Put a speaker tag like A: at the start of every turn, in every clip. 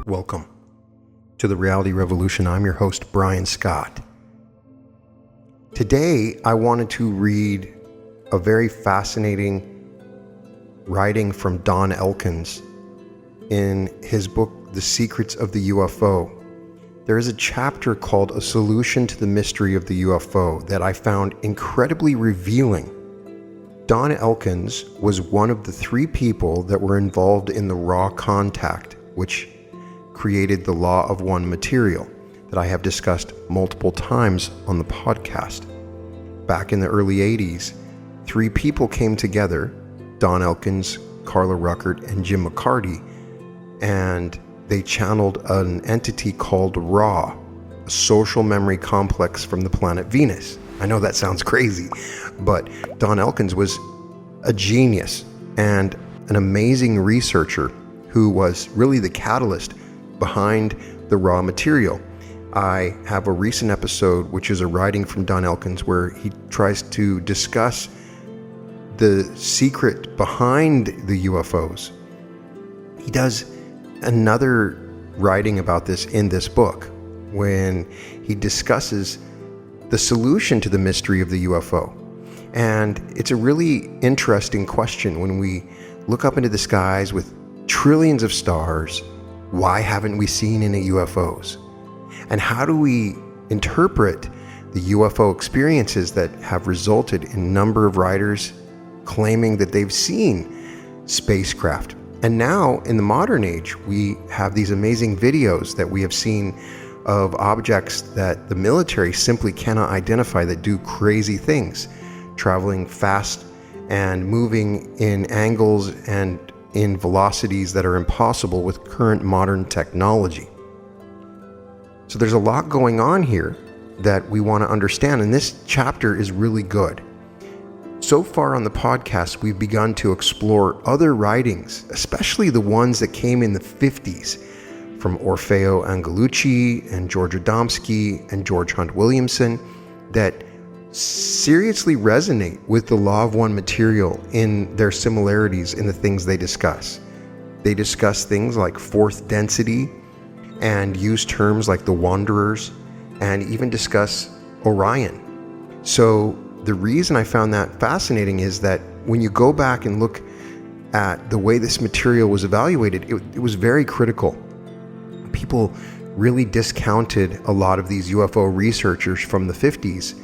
A: Welcome to the Reality Revolution. I'm your host, Brian Scott. Today, I wanted to read a very fascinating writing from Don Elkins in his book, The Secrets of the UFO. There is a chapter called A Solution to the Mystery of the UFO that I found incredibly revealing. Don Elkins was one of the three people that were involved in the raw contact, which created the law of one material that I have discussed multiple times on the podcast. Back in the early 80s, three people came together, Don Elkins, Carla Ruckert, and Jim McCarty, and they channeled an entity called Ra, a social memory complex from the planet Venus. I know that sounds crazy, but Don Elkins was a genius and an amazing researcher who was really the catalyst behind the raw material. I have a recent episode, which is a writing from Don Elkins, where he tries to discuss the secret behind the UFOs. He does another writing about this in this book when he discusses the solution to the mystery of the UFO. And it's a really interesting question when we look up into the skies with trillions of stars. Why haven't we seen any UFOs? And how do we interpret the UFO experiences that have resulted in a number of writers claiming that they've seen spacecraft? And now, in the modern age, we have these amazing videos that we have seen of objects that the military simply cannot identify that do crazy things, traveling fast and moving in angles and in velocities that are impossible with current modern technology. So there's a lot going on here that we want to understand, and this chapter is really good. So far on the podcast, we've begun to explore other writings, especially the ones that came in the 50s, from Orfeo Angelucci and George Adamski and George Hunt Williamson, that seriously resonate with the law of one material in their similarities in the things they discuss. They discuss things like fourth density and use terms like the Wanderers, and even discuss Orion. So the reason I found that fascinating is that when you go back and look at the way this material was evaluated, it was very critical. People really discounted a lot of these UFO researchers from the 50s.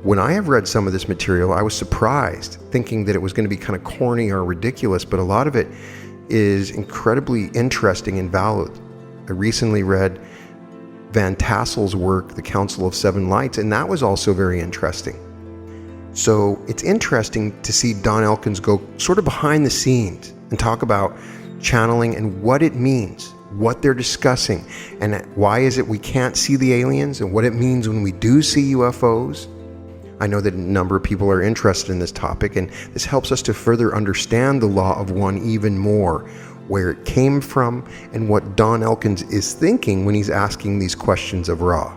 A: When I have read some of this material, I was surprised, thinking that it was going to be kind of corny or ridiculous, but a lot of it is incredibly interesting and valid. I recently read Van Tassel's work, The Council of Seven Lights, and that was also very interesting. So it's interesting to see Don Elkins go sort of behind the scenes and talk about channeling and what it means, what they're discussing, and why is it we can't see the aliens, and what it means when we do see UFOs. I know that a number of people are interested in this topic, and this helps us to further understand the law of one even more, where it came from, and what Don Elkins is thinking when he's asking these questions of Ra.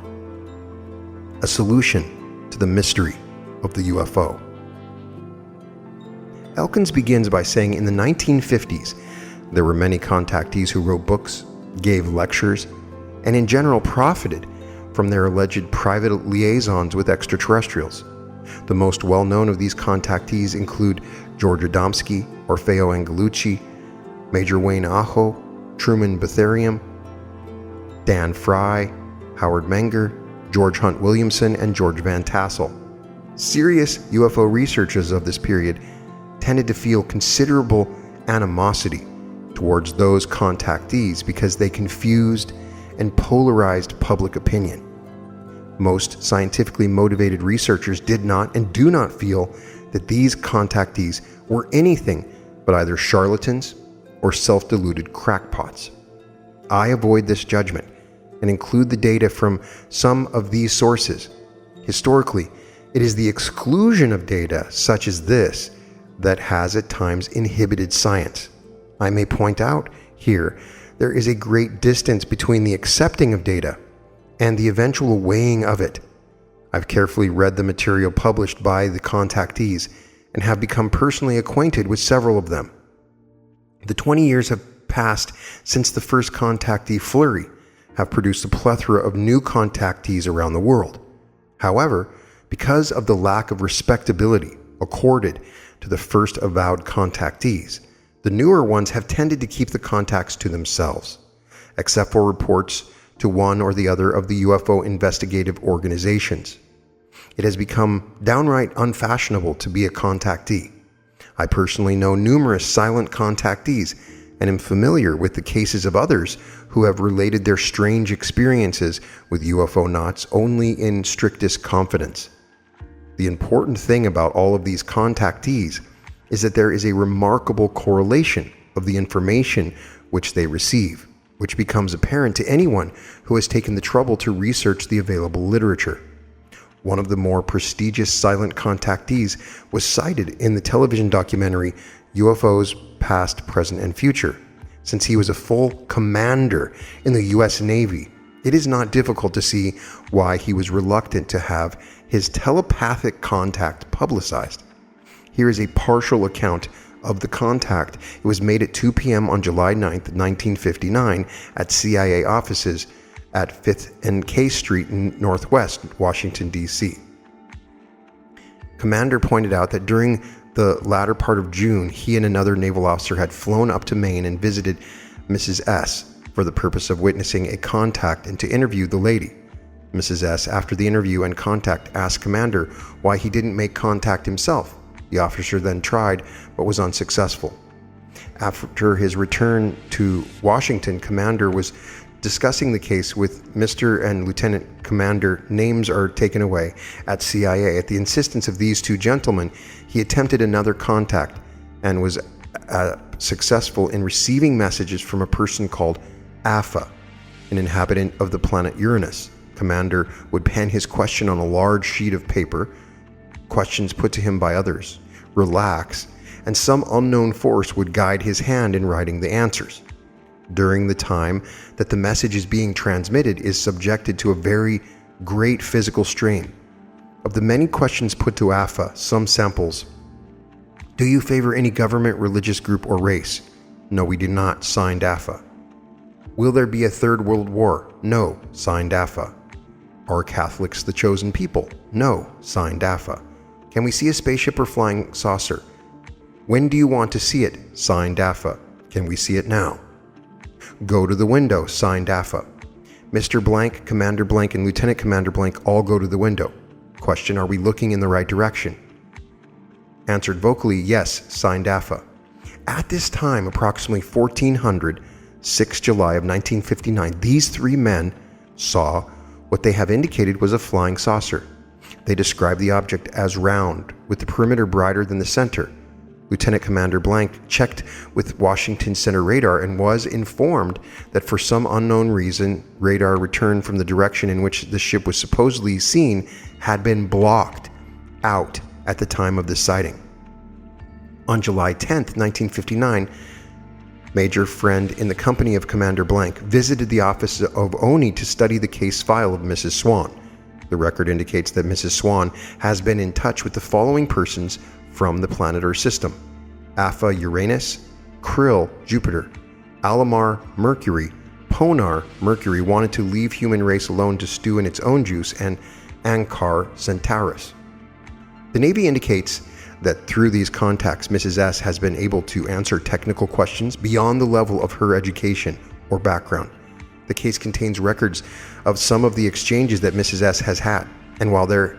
A: A solution to the mystery of the UFO. Elkins begins by saying in the 1950s, there were many contactees who wrote books, gave lectures, and in general profited from their alleged private liaisons with extra-terrestrials. The most well-known of these contactees include George Adamski, Orfeo Angelucci, Major Wayne Aho, Truman Betherum, Dan Fry, Howard Menger, George Hunt Williamson, and George Van Tassel. Serious UFO researchers of this period tended to feel considerable animosity towards those contactees because they confused and polarized public opinion. Most scientifically motivated researchers did not and do not feel that these contactees were anything but either charlatans or self-deluded crackpots. I avoid this judgment and include the data from some of these sources. Historically, it is the exclusion of data such as this that has at times inhibited science. I may point out here, there is a great distance between the accepting of data and the eventual weighing of it. I've carefully read the material published by the contactees and have become personally acquainted with several of them. The 20 years have passed since the first contactee flurry have produced a plethora of new contactees around the world. However, because of the lack of respectability accorded to the first avowed contactees, the newer ones have tended to keep the contacts to themselves, except for reports to one or the other of the UFO investigative organizations. It has become downright unfashionable to be a contactee. I personally know numerous silent contactees and am familiar with the cases of others who have related their strange experiences with UFO knots only in strictest confidence. The important thing about all of these contactees is that there is a remarkable correlation of the information which they receive, which becomes apparent to anyone who has taken the trouble to research the available literature. One of the more prestigious silent contactees was cited in the television documentary UFOs Past, Present, and Future. Since he was a full commander in the U.S. Navy, it is not difficult to see why he was reluctant to have his telepathic contact publicized. Here is a partial account of the contact. It was made at 2 p.m. on July 9th, 1959 at CIA offices at 5th and K Street in Northwest Washington, D.C. Commander pointed out that during the latter part of June, he and another naval officer had flown up to Maine and visited Mrs. S. for the purpose of witnessing a contact and to interview the lady. Mrs. S., after the interview and contact, asked Commander why he didn't make contact himself. The officer then tried, but was unsuccessful. After his return to Washington, Commander was discussing the case with Mr. and Lieutenant Commander. Names are taken away at CIA. At the insistence of these two gentlemen, he attempted another contact and was successful in receiving messages from a person called Alpha, an inhabitant of the planet Uranus. Commander would pen his question on a large sheet of paper, questions put to him by others, relax, and some unknown force would guide his hand in writing the answers. During the time that the message is being transmitted is subjected to a very great physical strain. Of the many questions put to Alpha, some samples: do you favor any government, religious group, or race? No, we do not, signed Alpha. Will there be a third world war? No, signed Alpha. Are Catholics the chosen people? No, signed Alpha. Can we see a spaceship or flying saucer? When do you want to see it? Signed Alpha. Can we see it now? Go to the window, signed Alpha. Mr. Blank, Commander Blank, and Lieutenant Commander Blank all go to the window. Question, are we looking in the right direction? Answered vocally, yes, signed Alpha. At this time, approximately 1400, 6 July of 1959, these three men saw what they have indicated was a flying saucer. They described the object as round, with the perimeter brighter than the center. Lieutenant Commander Blank checked with Washington Center radar and was informed that for some unknown reason, radar returned from the direction in which the ship was supposedly seen had been blocked out at the time of the sighting. On July 10th, 1959, Major Friend, in the company of Commander Blank, visited the office of ONI to study the case file of Mrs. Swan. The record indicates that Mrs. Swan has been in touch with the following persons from the planet Earth system: Alpha Uranus, Krill Jupiter, Alamar Mercury, Ponar Mercury wanted to leave human race alone to stew in its own juice, and Ankar Centaurus. The Navy indicates that through these contacts, Mrs. S has been able to answer technical questions beyond the level of her education or background. The case contains records of some of the exchanges that Mrs. S has had, and while there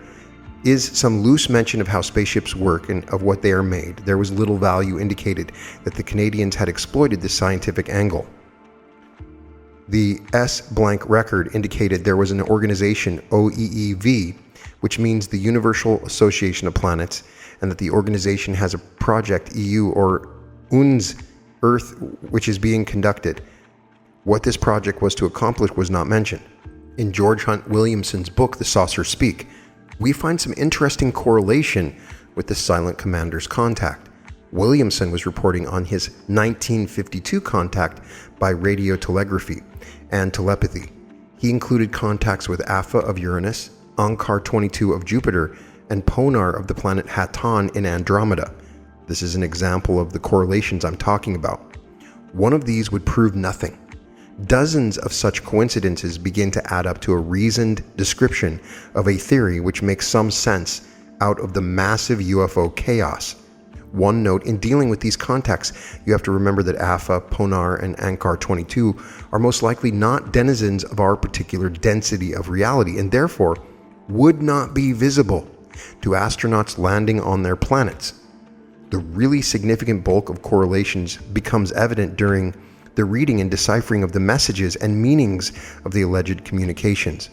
A: is some loose mention of how spaceships work and of what they are made, there was little value indicated that the Canadians had exploited this scientific angle. The S blank record indicated there was an organization, OEEV, which means the Universal Association of Planets, and that the organization has a project EU or UNS Earth which is being conducted. What this project was to accomplish was not mentioned. In George Hunt Williamson's book, The Saucers Speak, we find some interesting correlation with the Silent Commander's contact. Williamson was reporting on his 1952 contact by radiotelegraphy and telepathy. He included contacts with Alpha of Uranus, Ankar 22 of Jupiter, and Ponar of the planet Haton in Andromeda. This is an example of the correlations I'm talking about. one of these would prove nothing. Dozens of such coincidences begin to add up to a reasoned description of a theory which makes some sense out of the massive UFO chaos. One note, in dealing with these contacts, you have to remember that Alpha, Ponar, and Ankar 22 are most likely not denizens of our particular density of reality, and therefore would not be visible to astronauts landing on their planets. The really significant bulk of correlations becomes evident during the reading and deciphering of the messages and meanings of the alleged communications.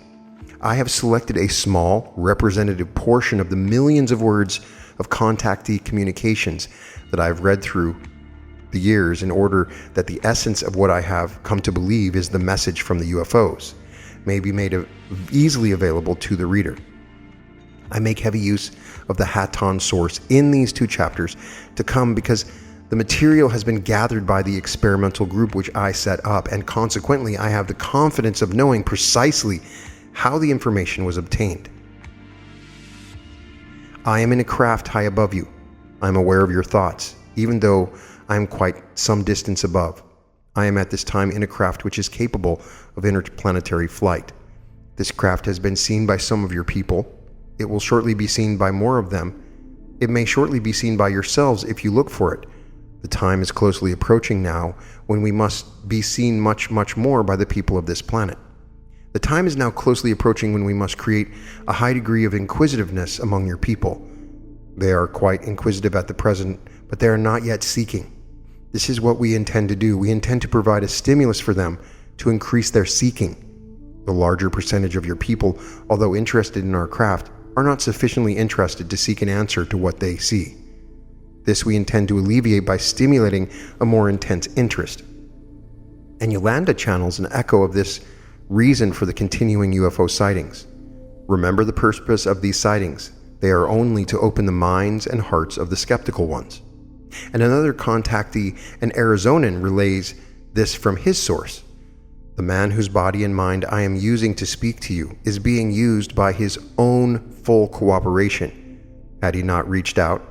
A: I have selected a small, representative portion of the millions of words of contactee communications that I've read through the years in order that the essence of what I have come to believe is the message from the UFOs may be made easily available to the reader. I make heavy use of the Hatton source in these 2 chapters to come because the material has been gathered by the experimental group which I set up, and consequently I have the confidence of knowing precisely how the information was obtained. I am in a craft high above you. I am aware of your thoughts, even though I am quite some distance above. I am at this time in a craft which is capable of interplanetary flight. This craft has been seen by some of your people. It will shortly be seen by more of them. It may shortly be seen by yourselves if you look for it. The time is closely approaching now when we must be seen much, much more by the people of this planet. The time is now closely approaching when we must create a high degree of inquisitiveness among your people. They are quite inquisitive at the present, but they are not yet seeking. This is what we intend to do. We intend to provide a stimulus for them to increase their seeking. The larger percentage of your people, although interested in our craft, are not sufficiently interested to seek an answer to what they see. This we intend to alleviate by stimulating a more intense interest. And Yolanda channels an echo of this reason for the continuing UFO sightings. Remember the purpose of these sightings. They are only to open the minds and hearts of the skeptical ones. And another contactee, an Arizonan, relays this from his source. The man whose body and mind I am using to speak to you is being used by his own full cooperation. Had he not reached out,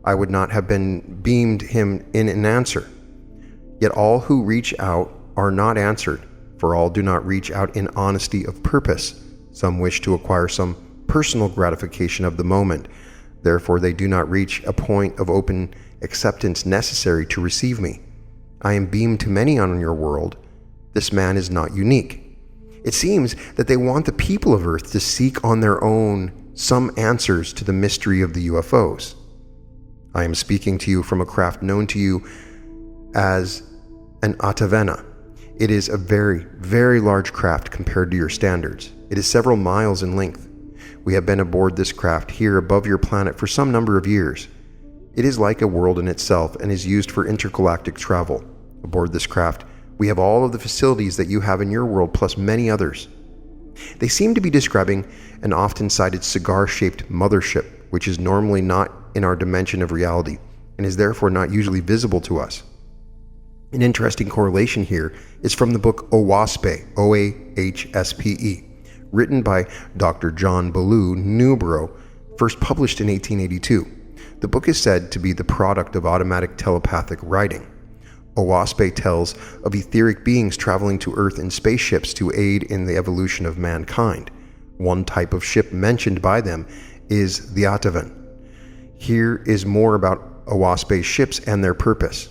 A: I would not have been beamed him in an answer. Yet all who reach out are not answered, for all do not reach out in honesty of purpose. Some wish to acquire some personal gratification of the moment. Therefore they do not reach a point of open acceptance necessary to receive me. I am beamed to many on your world. This man is not unique. It seems that they want the people of Earth to seek on their own some answers to the mystery of the UFOs. I am speaking to you from a craft known to you as an Atavena. It is a very, very large craft compared to your standards. It is several miles in length. We have been aboard this craft here above your planet for some number of years. It is like a world in itself and is used for intergalactic travel. Aboard this craft, we have all of the facilities that you have in your world, plus many others. They seem to be describing an often cited cigar-shaped mothership, which is normally not in our dimension of reality and is therefore not usually visible to us. An interesting correlation here is from the book Oahspe, O-A-H-S-P-E, written by Dr. John Ballou, Newborough, first published in 1882. The book is said to be the product of automatic telepathic writing. Oahspe tells of etheric beings traveling to Earth in spaceships to aid in the evolution of mankind. One type of ship mentioned by them is the Atavan. Here is more about Oahspe's ships and their purpose.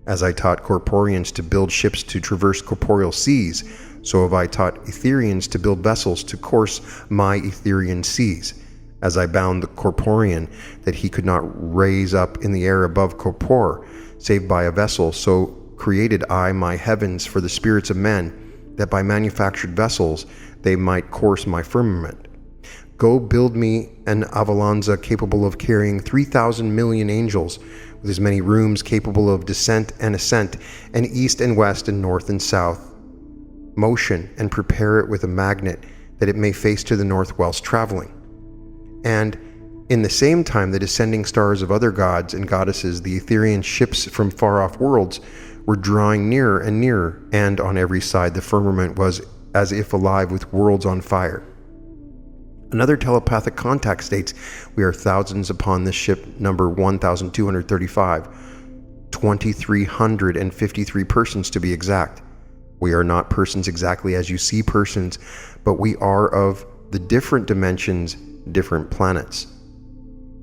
A: As I taught corporeans to build ships to traverse corporeal seas, so have I taught Etherians to build vessels to course my Etherian seas. As I bound the corporean that he could not raise up in the air above corpore, save by a vessel, so created I my heavens for the spirits of men, that by manufactured vessels they might course my firmament. Go build me an avalanza capable of carrying 3,000 million angels, with as many rooms capable of descent and ascent, and east and west and north and south motion, and prepare it with a magnet that it may face to the north whilst traveling. And in the same time the descending stars of other gods and goddesses, the Etherian ships from far-off worlds, were drawing nearer and nearer, and on every side the firmament was as if alive with worlds on fire. Another telepathic contact states, we are thousands upon this ship number 1235. 2,353 persons to be exact. We are not persons exactly as you see persons, but we are of the different dimensions, different planets.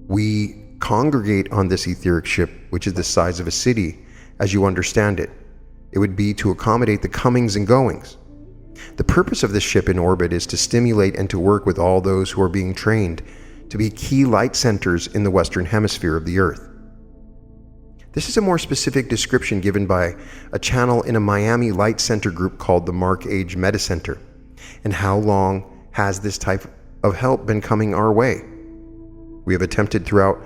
A: We congregate on this etheric ship, which is the size of a city, as you understand it. It would be to accommodate the comings and goings. The purpose of this ship in orbit is to stimulate and to work with all those who are being trained to be key light centers in the Western Hemisphere of the Earth. This is a more specific description given by a channel in a Miami light center group called the Mark Age Metacenter. And how long has this type of help been coming our way? We have attempted throughout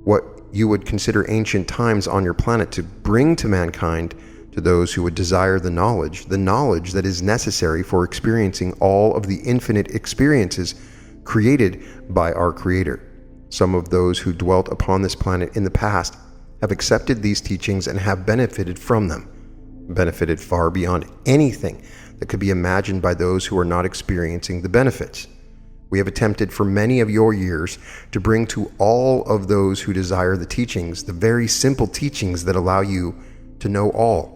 A: what you would consider ancient times on your planet to bring to mankind, to those who would desire the knowledge that is necessary for experiencing all of the infinite experiences created by our Creator. Some of those who dwelt upon this planet in the past have accepted these teachings and have benefited from them, benefited far beyond anything that could be imagined by those who are not experiencing the benefits. We have attempted for many of your years to bring to all of those who desire the teachings, the very simple teachings that allow you to know all.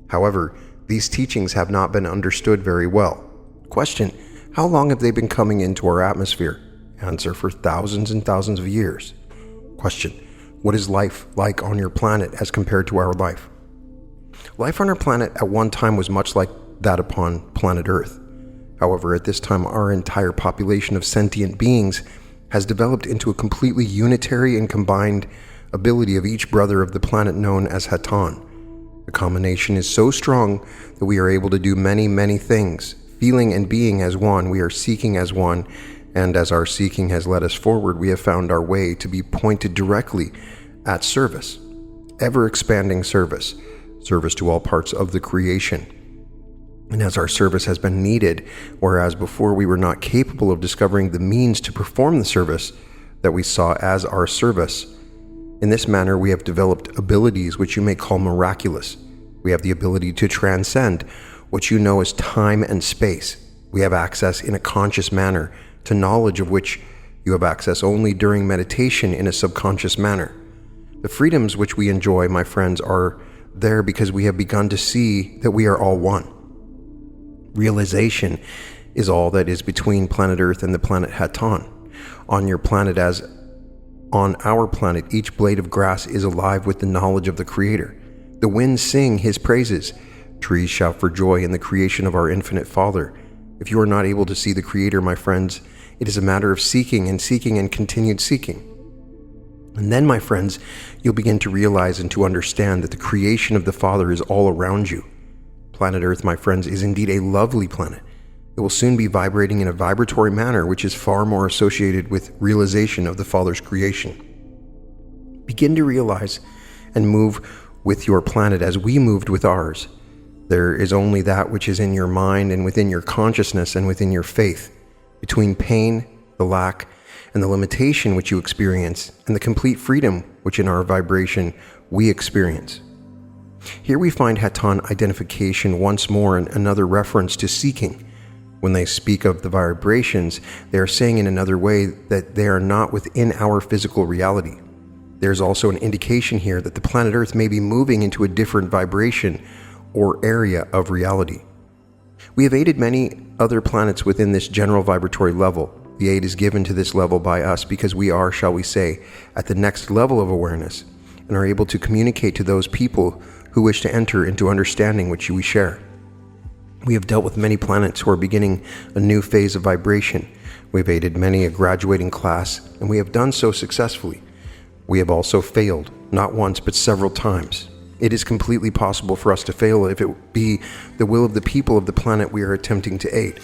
A: However, these teachings have not been understood very well. Question: how long have they been coming into our atmosphere? Answer: for thousands and thousands of years. Question: what is life like on your planet as compared to our life? Life on our planet at one time was much like that upon planet Earth. However, at this time, our entire population of sentient beings has developed into a completely unitary and combined ability of each brother of the planet known as Haton. The combination is so strong that we are able to do many, many things. Feeling and being as one, we are seeking as one, and as our seeking has led us forward, we have found our way to be pointed directly at service, ever-expanding service to all parts of the creation. And as our service has been needed, whereas before we were not capable of discovering the means to perform the service that we saw as our service, in this manner we have developed abilities which you may call miraculous. We have the ability to transcend what you know as time and space. We have access in a conscious manner to knowledge of which you have access only during meditation in a subconscious manner. The freedoms which we enjoy, my friends, are there because we have begun to see that we are all one. Realization is all that is between planet Earth and the planet Haton. On your planet, as on our planet, each blade of grass is alive with the knowledge of the Creator. The winds sing His praises. Trees shout for joy in the creation of our infinite Father. If you are not able to see the Creator, my friends, it is a matter of seeking and seeking and continued seeking. And then, my friends, you'll begin to realize and to understand that the creation of the Father is all around you. Planet Earth, my friends, is indeed a lovely planet. It will soon be vibrating in a vibratory manner which is far more associated with realization of the Father's creation. Begin to realize and move with your planet as we moved with ours. There is only that which is in your mind and within your consciousness and within your faith, between pain, the lack, and the limitation which you experience, and the complete freedom which in our vibration we experience. Here we find Haton identification once more in another reference to seeking. When they speak of the vibrations, they are saying in another way that they are not within our physical reality. There's also an indication here that the planet Earth may be moving into a different vibration or area of reality. We have aided many other planets within this general vibratory level. The aid is given to this level by us because we are, shall we say, at the next level of awareness and are able to communicate to those people who wish to enter into understanding which we share. We have dealt with many planets who are beginning a new phase of vibration. We've aided many a graduating class, and we have done so successfully. We have also failed, not once but several times. It is completely possible for us to fail if it be the will of the people of the planet we are attempting to aid.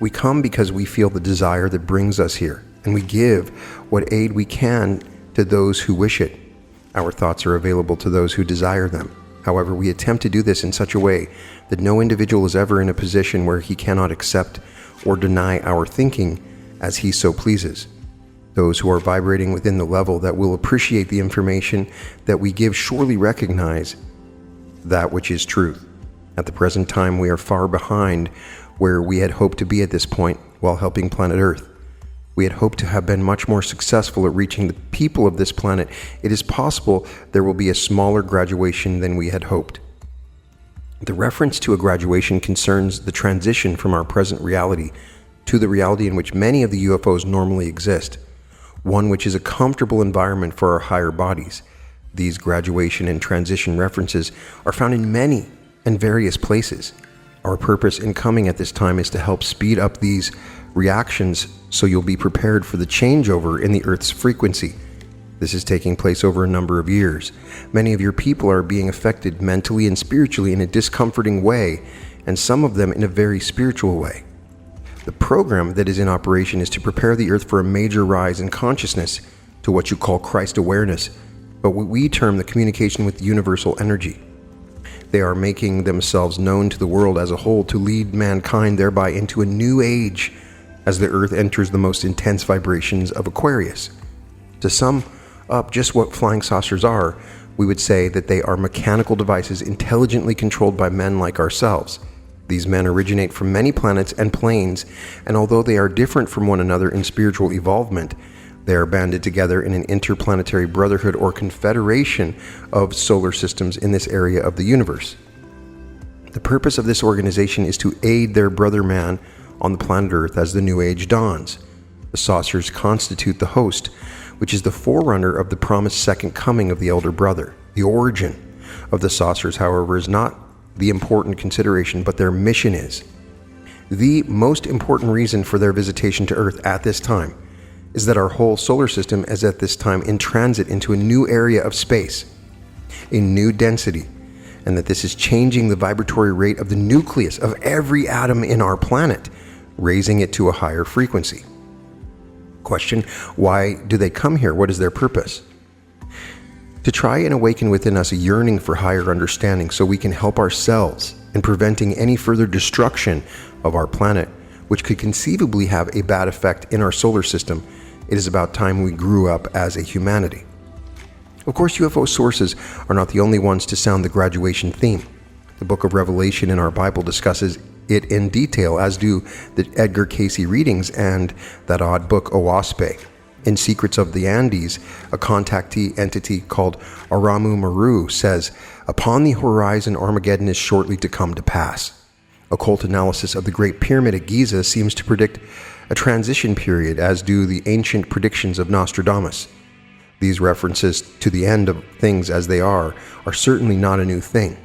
A: We come because we feel the desire that brings us here, and we give what aid we can to those who wish it. Our thoughts are available to those who desire them. However, we attempt to do this in such a way that no individual is ever in a position where he cannot accept or deny our thinking as he so pleases. Those who are vibrating within the level that will appreciate the information that we give surely recognize that which is truth. At the present time, we are far behind where we had hoped to be at this point while helping planet Earth. We had hoped to have been much more successful at reaching the people of this planet. It is possible there will be a smaller graduation than we had hoped. The reference to a graduation concerns the transition from our present reality to the reality in which many of the UFOs normally exist, one which is a comfortable environment for our higher bodies. These graduation and transition references are found in many and various places. Our purpose in coming at this time is to help speed up these reactions so you'll be prepared for the changeover in the Earth's frequency. This is taking place over a number of years. Many of your people are being affected mentally and spiritually in a discomforting way, and some of them in a very spiritual way. The program that is in operation is to prepare the Earth for a major rise in consciousness to what you call Christ awareness, but what we term the communication with universal energy. They are making themselves known to the world as a whole to lead mankind thereby into a new age as the Earth enters the most intense vibrations of Aquarius. To sum up just what flying saucers are, we would say that they are mechanical devices intelligently controlled by men like ourselves. These men originate from many planets and planes, and although they are different from one another in spiritual evolvement, they are banded together in an interplanetary brotherhood or confederation of solar systems in this area of the universe. The purpose of this organization is to aid their brother man on the planet Earth as the new age dawns. The saucers constitute the host, which is the forerunner of the promised second coming of the elder brother. The origin of the saucers, however, is not the important consideration, but their mission is. The most important reason for their visitation to Earth at this time is that our whole solar system is at this time in transit into a new area of space, a new density, and that this is changing the vibratory rate of the nucleus of every atom in our planet, raising it to a higher frequency. Question: why do they come here? What is their purpose? To try and awaken within us a yearning for higher understanding so we can help ourselves in preventing any further destruction of our planet, which could conceivably have a bad effect in our solar system. It is about time we grew up as a humanity. Of course, UFO sources are not the only ones to sound the graduation theme. The book of Revelation in our Bible discusses it in detail, as do the Edgar Cayce readings and that odd book Oaspe. In Secrets of the Andes, a contactee entity called Aramu Maru says, "Upon the horizon Armageddon is shortly to come to pass." Occult analysis of the Great Pyramid at Giza seems to predict a transition period, as do the ancient predictions of Nostradamus. These references to the end of things as they are certainly not a new thing.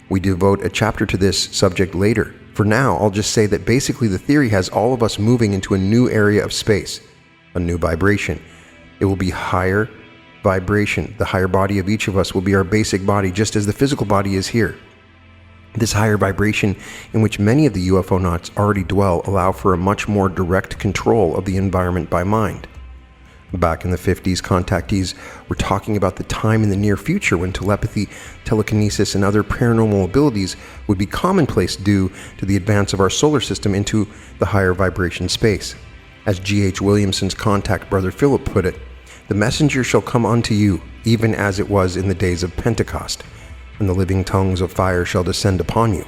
A: We devote a chapter to this subject later. For now, I'll just say that basically the theory has all of us moving into a new area of space, a new vibration. It will be higher vibration. The higher body of each of us will be our basic body, just as the physical body is here. This higher vibration, in which many of the UFO nauts already dwell, allow for a much more direct control of the environment by mind. Back in the 50s, contactees were talking about the time in the near future when telepathy, telekinesis, and other paranormal abilities would be commonplace due to the advance of our solar system into the higher vibration space. As G.H. Williamson's contact brother Philip put it, "The messenger shall come unto you, even as it was in the days of Pentecost, and the living tongues of fire shall descend upon you.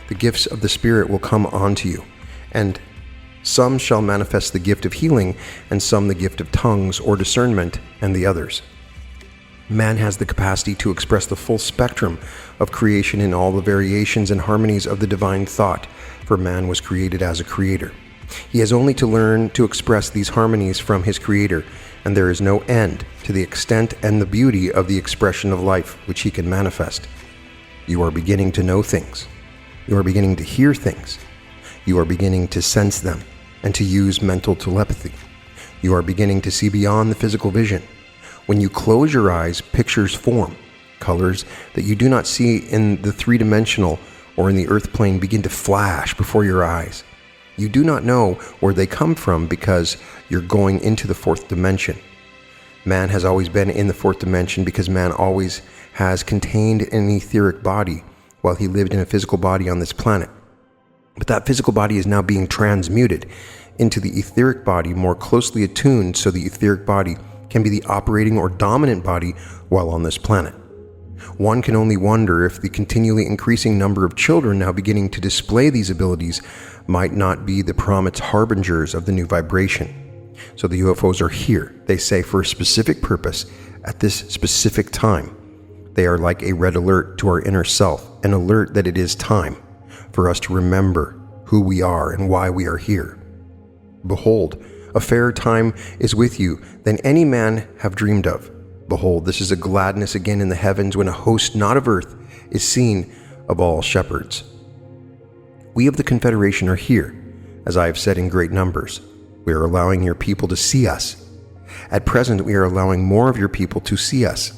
A: The gifts of the Spirit will come unto you, and some shall manifest the gift of healing, and some the gift of tongues or discernment, and the others." Man has the capacity to express the full spectrum of creation in all the variations and harmonies of the divine thought, for man was created as a creator. He has only to learn to express these harmonies from his creator, and there is no end to the extent and the beauty of the expression of life which he can manifest. You are beginning to know things. You are beginning to hear things. You are beginning to sense them and to use mental telepathy. You are beginning to see beyond the physical vision. When you close your eyes, pictures form. Colors that you do not see in the three-dimensional or in the earth plane begin to flash before your eyes. You do not know where they come from because you're going into the fourth dimension. Man has always been in the fourth dimension because man always has contained an etheric body while he lived in a physical body on this planet. But that physical body is now being transmuted into the etheric body, more closely attuned so the etheric body can be the operating or dominant body while on this planet. One can only wonder if the continually increasing number of children now beginning to display these abilities might not be the promised harbingers of the new vibration. So the UFOs are here, they say, for a specific purpose at this specific time. They are like a red alert to our inner self, an alert that it is time for us to remember who we are and why we are here. Behold, a fairer time is with you than any man have dreamed of. Behold, this is a gladness again in the heavens when a host not of earth is seen of all shepherds. We of the Confederation are here, as I have said, in great numbers. We are allowing your people to see us. At present, we are allowing more of your people to see us.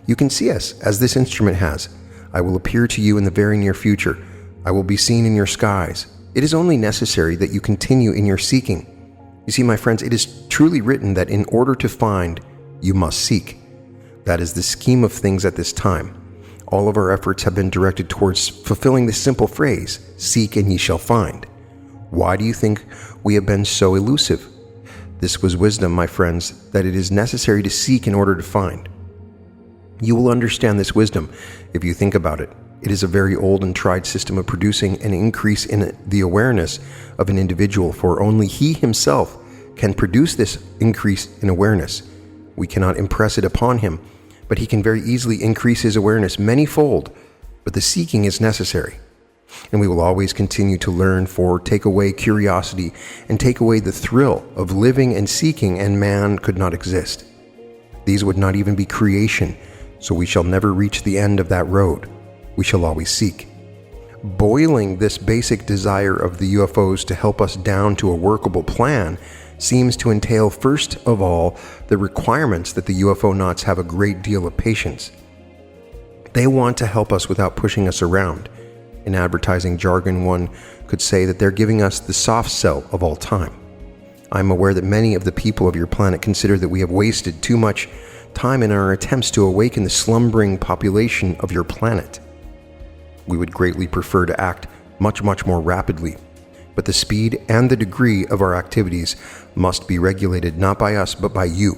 A: You can see us, as this instrument has. I will appear to you in the very near future. I will be seen in your skies. It is only necessary that you continue in your seeking. You see, my friends, it is truly written that in order to find, you must seek. That is the scheme of things at this time. All of our efforts have been directed towards fulfilling this simple phrase, seek and ye shall find. Why do you think we have been so elusive? This was wisdom, my friends, that it is necessary to seek in order to find. You will understand this wisdom if you think about it. It is a very old and tried system of producing an increase in the awareness of an individual, for only he himself can produce this increase in awareness. We cannot impress it upon him, but he can very easily increase his awareness many-fold. But the seeking is necessary. And we will always continue to learn, for take away curiosity and take away the thrill of living and seeking, and man could not exist. These would not even be creation, so we shall never reach the end of that road. We shall always seek. Boiling this basic desire of the UFOs to help us down to a workable plan seems to entail, first of all, the requirements that the UFO knots have a great deal of patience. They want to help us without pushing us around. In advertising jargon, one could say that they're giving us the soft sell of all time. I'm aware that many of the people of your planet consider that we have wasted too much time in our attempts to awaken the slumbering population of your planet. We would greatly prefer to act much more rapidly, but the speed and the degree of our activities must be regulated not by us but by you.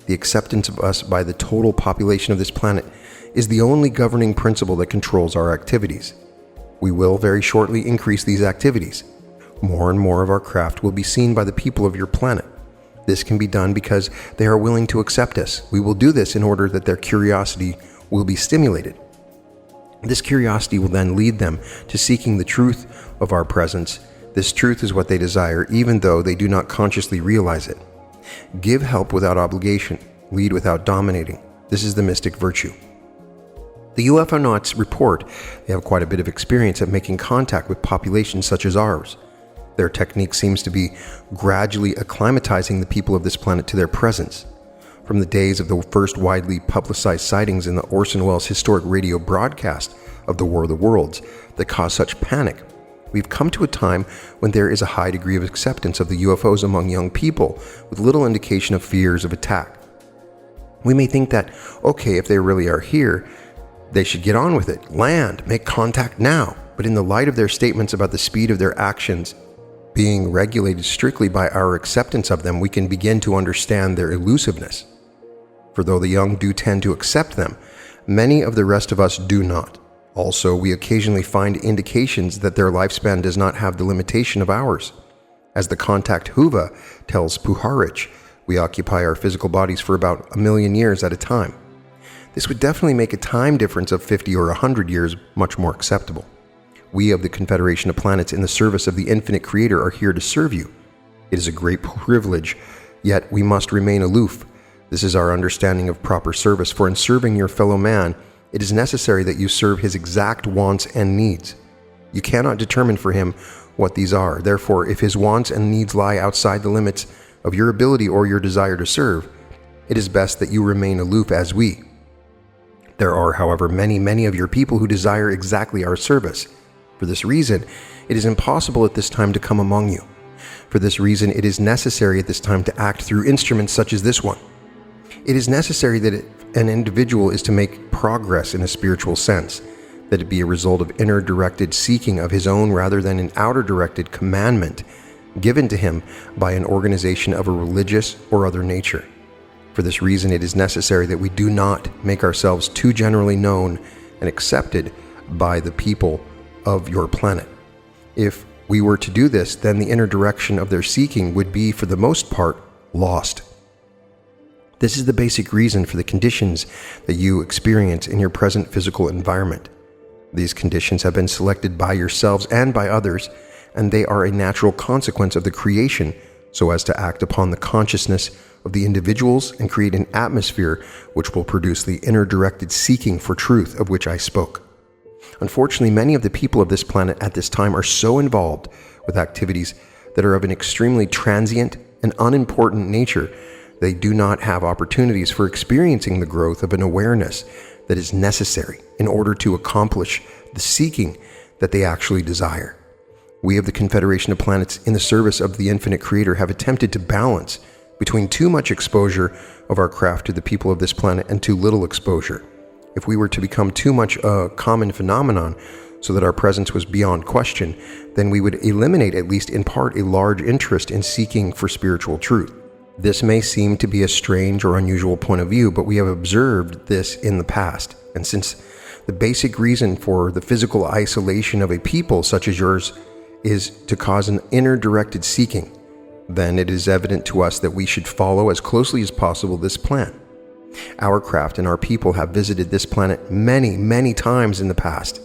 A: The acceptance of us by the total population of this planet is the only governing principle that controls our activities. We will very shortly increase these activities. More and more of our craft will be seen by the people of your planet. This can be done because they are willing to accept us. We will do this in order that their curiosity will be stimulated. This curiosity will then lead them to seeking the truth of our presence. This truth is what they desire, even though they do not consciously realize it. Give help without obligation. Lead without dominating. This is the mystic virtue. The UFO nauts report they have quite a bit of experience at making contact with populations such as ours. Their technique seems to be gradually acclimatizing the people of this planet to their presence. From the days of the first widely publicized sightings in the Orson Welles historic radio broadcast of the War of the Worlds that caused such panic, we've come to a time when there is a high degree of acceptance of the UFOs among young people, with little indication of fears of attack. We may think that, okay, if they really are here, they should get on with it, land, make contact now. But in the light of their statements about the speed of their actions being regulated strictly by our acceptance of them, we can begin to understand their elusiveness. For though the young do tend to accept them, many of the rest of us do not. Also, we occasionally find indications that their lifespan does not have the limitation of ours. As the contact Huva tells Puharich, we occupy our physical bodies for about 1 million years at a time. This would definitely make a time difference of 50 or 100 years much more acceptable. We of the Confederation of Planets in the service of the Infinite Creator are here to serve you. It is a great privilege, yet we must remain aloof. This is our understanding of proper service, for in serving your fellow man, it is necessary that you serve his exact wants and needs. You cannot determine for him what these are. Therefore, if his wants and needs lie outside the limits of your ability or your desire to serve, it is best that you remain aloof as we. There are, however, many of your people who desire exactly our service. For this reason, it is impossible at this time to come among you. For this reason, it is necessary at this time to act through instruments such as this one. It is necessary that an individual is to make progress in a spiritual sense, that it be a result of inner-directed seeking of his own rather than an outer-directed commandment given to him by an organization of a religious or other nature. For this reason, it is necessary that we do not make ourselves too generally known and accepted by the people of your planet. If we were to do this, then the inner direction of their seeking would be, for the most part, lost. This is the basic reason for the conditions that you experience in your present physical environment. These conditions have been selected by yourselves and by others, and they are a natural consequence of the creation so as to act upon the consciousness of the individuals and create an atmosphere which will produce the inner-directed seeking for truth of which I spoke. Unfortunately, many of the people of this planet at this time are so involved with activities that are of an extremely transient and unimportant nature, they do not have opportunities for experiencing the growth of an awareness that is necessary in order to accomplish the seeking that they actually desire. We of the Confederation of Planets in the service of the Infinite Creator have attempted to balance between too much exposure of our craft to the people of this planet and too little exposure. If we were to become too much a common phenomenon so that our presence was beyond question, then we would eliminate, at least in part, a large interest in seeking for spiritual truth. This may seem to be a strange or unusual point of view, but we have observed this in the past. And since the basic reason for the physical isolation of a people such as yours is to cause an inner-directed seeking, then it is evident to us that we should follow as closely as possible this plan. Our craft and our people have visited this planet many, many times in the past.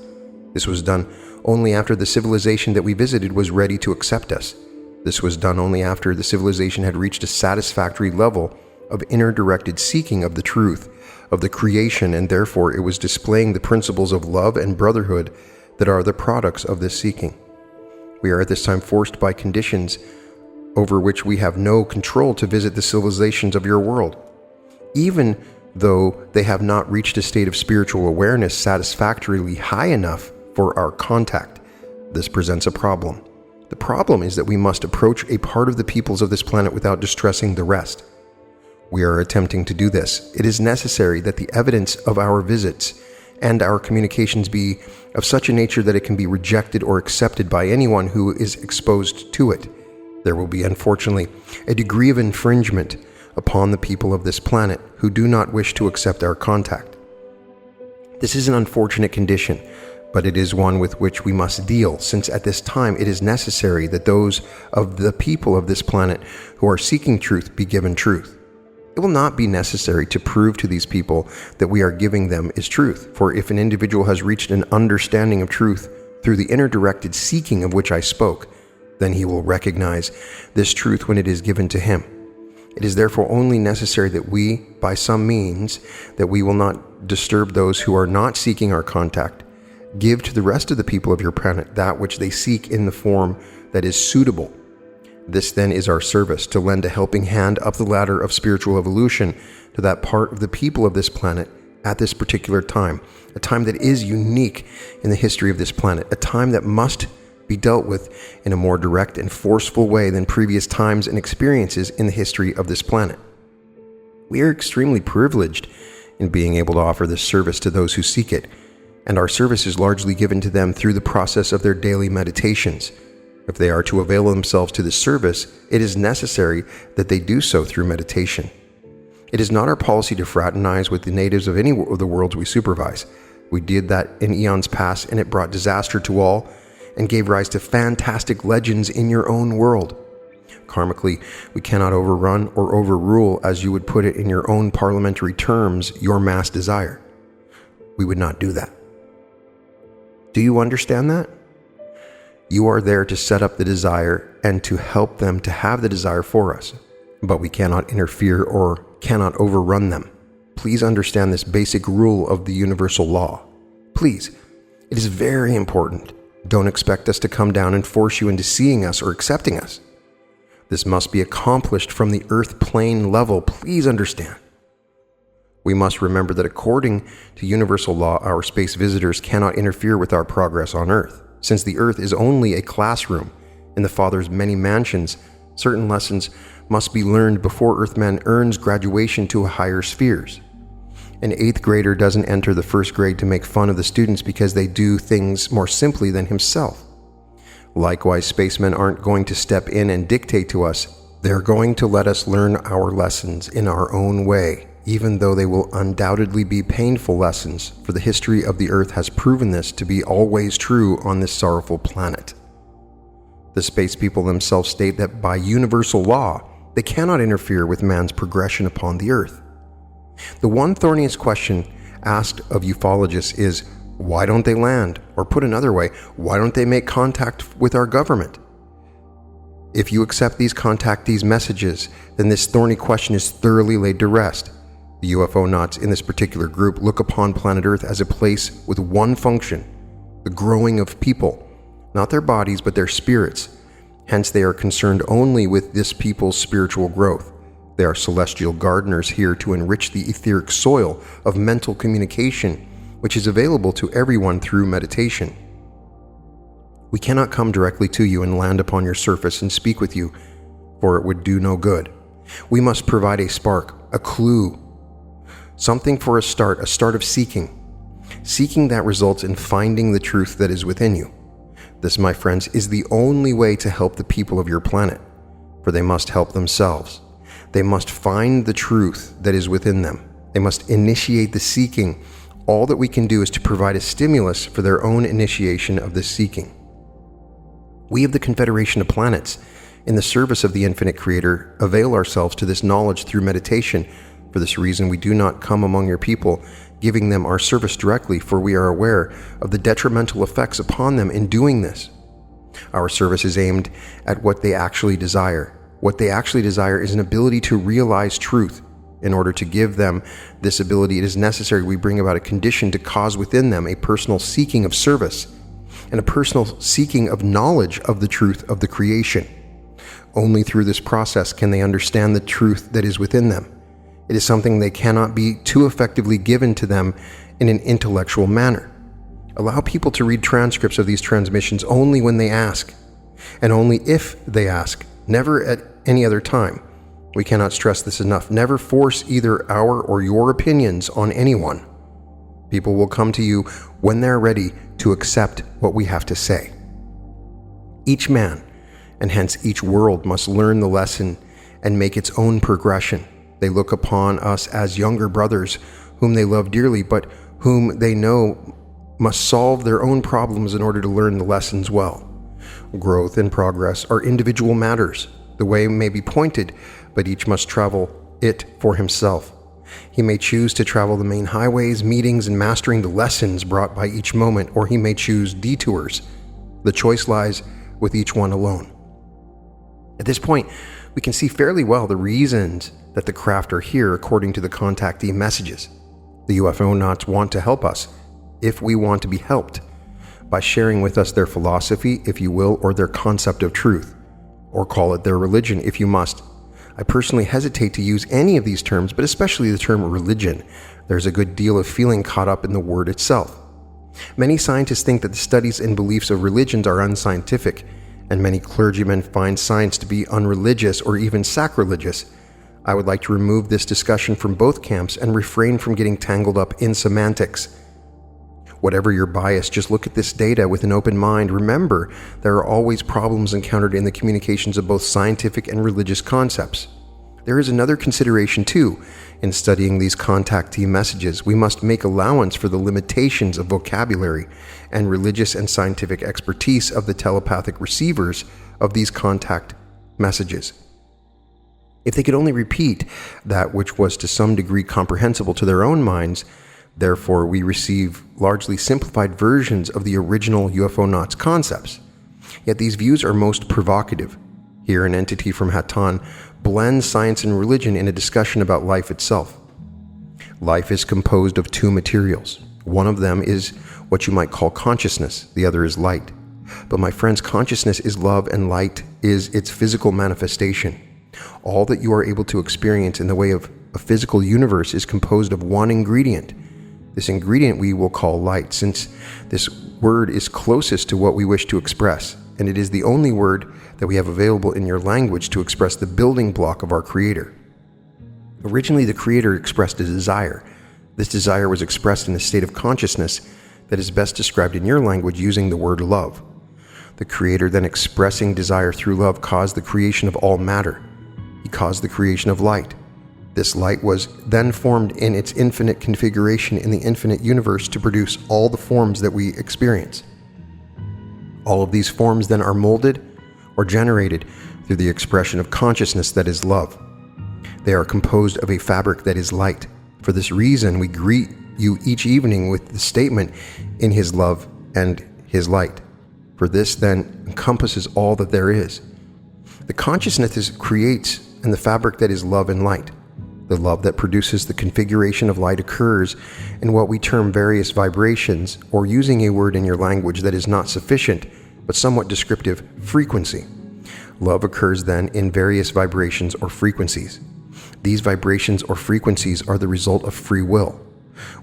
A: This was done only after the civilization that we visited was ready to accept us. This was done only after the civilization had reached a satisfactory level of inner-directed seeking of the truth of the creation, and therefore it was displaying the principles of love and brotherhood that are the products of this seeking. We are at this time forced by conditions over which we have no control to visit the civilizations of your world. Even though they have not reached a state of spiritual awareness satisfactorily high enough for our contact, this presents a problem. The problem is that we must approach a part of the peoples of this planet without distressing the rest. We are attempting to do this. It is necessary that the evidence of our visits and our communications be of such a nature that it can be rejected or accepted by anyone who is exposed to it. There will be, unfortunately, a degree of infringement upon the people of this planet who do not wish to accept our contact. This is an unfortunate condition, but it is one with which we must deal, since at this time it is necessary that those of the people of this planet who are seeking truth be given truth. It will not be necessary to prove to these people that we are giving them is truth, for if an individual has reached an understanding of truth through the inner-directed seeking of which I spoke, then he will recognize this truth when it is given to him. It is therefore only necessary that we, by some means, that we will not disturb those who are not seeking our contact, give to the rest of the people of your planet that which they seek in the form that is suitable. This then is our service, to lend a helping hand up the ladder of spiritual evolution to that part of the people of this planet at this particular time, a time that is unique in the history of this planet, a time that must be dealt with in a more direct and forceful way than previous times and experiences in the history of this planet. We are extremely privileged in being able to offer this service to those who seek it, and our service is largely given to them through the process of their daily meditations. If they are to avail themselves to this service, it is necessary that they do so through meditation. It is not our policy to fraternize with the natives of any of the worlds we supervise. We did that in eons past, and it brought disaster to all and gave rise to fantastic legends in your own world. Karmically, we cannot overrun or overrule, as you would put it in your own parliamentary terms, your mass desire. We would not do that. Do you understand that? You are there to set up the desire and to help them to have the desire for us, but we cannot interfere or cannot overrun them. Please understand this basic rule of the universal law. Please, it is very important. Don't expect us to come down and force you into seeing us or accepting us. This must be accomplished from the earth plane level. Please understand. We must remember that according to universal law, our space visitors cannot interfere with our progress on Earth. Since the Earth is only a classroom in the Father's many mansions, certain lessons must be learned before Earthman earns graduation to higher spheres. An 8th grader doesn't enter the 1st grade to make fun of the students because they do things more simply than himself. Likewise, spacemen aren't going to step in and dictate to us. They're going to let us learn our lessons in our own way, even though they will undoubtedly be painful lessons, for the history of the Earth has proven this to be always true on this sorrowful planet. The space people themselves state that by universal law, They cannot interfere with man's progression upon the earth. The one thorniest question asked of ufologists is, why don't they land? Or put another way, why don't they make contact with our government? If you accept these contactees' messages, then this thorny question is thoroughly laid to rest. The UFO nuts in this particular group look upon planet Earth as a place with one function, the growing of people, not their bodies but their spirits. Hence they are concerned only with this people's spiritual growth. They are celestial gardeners here to enrich the etheric soil of mental communication, which is available to everyone through meditation. We cannot come directly to you and land upon your surface and speak with you, for it would do no good. We must provide a spark, a clue, something for a start of seeking that results in finding the truth that is within you. This, my friends, is the only way to help the people of your planet, for they must help themselves. They must find the truth that is within them. They must initiate the seeking. All that we can do is to provide a stimulus for their own initiation of this seeking. We of the Confederation of Planets, in the service of the Infinite Creator, avail ourselves to this knowledge through meditation. For this reason, we do not come among your people, giving them our service directly, for we are aware of the detrimental effects upon them in doing this. Our service is aimed at what they actually desire. What they actually desire is an ability to realize truth. In order to give them this ability, it is necessary we bring about a condition to cause within them a personal seeking of service and a personal seeking of knowledge of the truth of the creation. Only through this process can they understand the truth that is within them. It is something they cannot be too effectively given to them in an intellectual manner. Allow people to read transcripts of these transmissions only when they ask, and only if they ask, never at any other time. We cannot stress this enough. Never force either our or your opinions on anyone. People will come to you when they're ready to accept what we have to say. Each man, and hence each world, must learn the lesson and make its own progression. They look upon us as younger brothers whom they love dearly, but whom they know must solve their own problems in order to learn the lessons well. Growth and progress are individual matters. The way may be pointed, but each must travel it for himself. He may choose to travel the main highways, meetings, and mastering the lessons brought by each moment, or he may choose detours. The choice lies with each one alone. At this point, we can see fairly well the reasons that the craft are here according to the contactee messages. The UFO nuts want to help us, if we want to be helped, by sharing with us their philosophy, if you will, or their concept of truth, or call it their religion if you must. I personally hesitate to use any of these terms, but especially the term religion. There's a good deal of feeling caught up in the word itself. Many scientists think that the studies and beliefs of religions are unscientific, and many clergymen find science to be unreligious or even sacrilegious. I would like to remove this discussion from both camps and refrain from getting tangled up in semantics. Whatever your bias, just look at this data with an open mind. Remember, there are always problems encountered in the communications of both scientific and religious concepts. There is another consideration too. In studying these contactee messages, we must make allowance for the limitations of vocabulary and religious and scientific expertise of the telepathic receivers of these contact messages. If they could only repeat that which was to some degree comprehensible to their own minds, therefore we receive largely simplified versions of the original UFO nuts concepts. Yet these views are most provocative. Here an entity from Hatan blends science and religion in a discussion about life itself. Life is composed of two materials. One of them is what you might call consciousness, the other is light. But my friends, consciousness is love and light is its physical manifestation. All that you are able to experience in the way of a physical universe is composed of one ingredient. This ingredient we will call light, since this word is closest to what we wish to express, and it is the only word that we have available in your language to express the building block of our Creator. Originally, the Creator expressed a desire. This desire was expressed in a state of consciousness that is best described in your language using the word love. The Creator, then expressing desire through love, caused the creation of all matter. He caused the creation of light. This light was then formed in its infinite configuration in the infinite universe to produce all the forms that we experience. All of these forms then are molded or generated through the expression of consciousness that is love. They are composed of a fabric that is light. For this reason, we greet you each evening with the statement, in his love and his light. For this then encompasses all that there is. The consciousness creates, and the fabric that is love and light. The love that produces the configuration of light occurs in what we term various vibrations, or using a word in your language that is not sufficient, but somewhat descriptive, frequency. Love occurs then in various vibrations or frequencies. These vibrations or frequencies are the result of free will.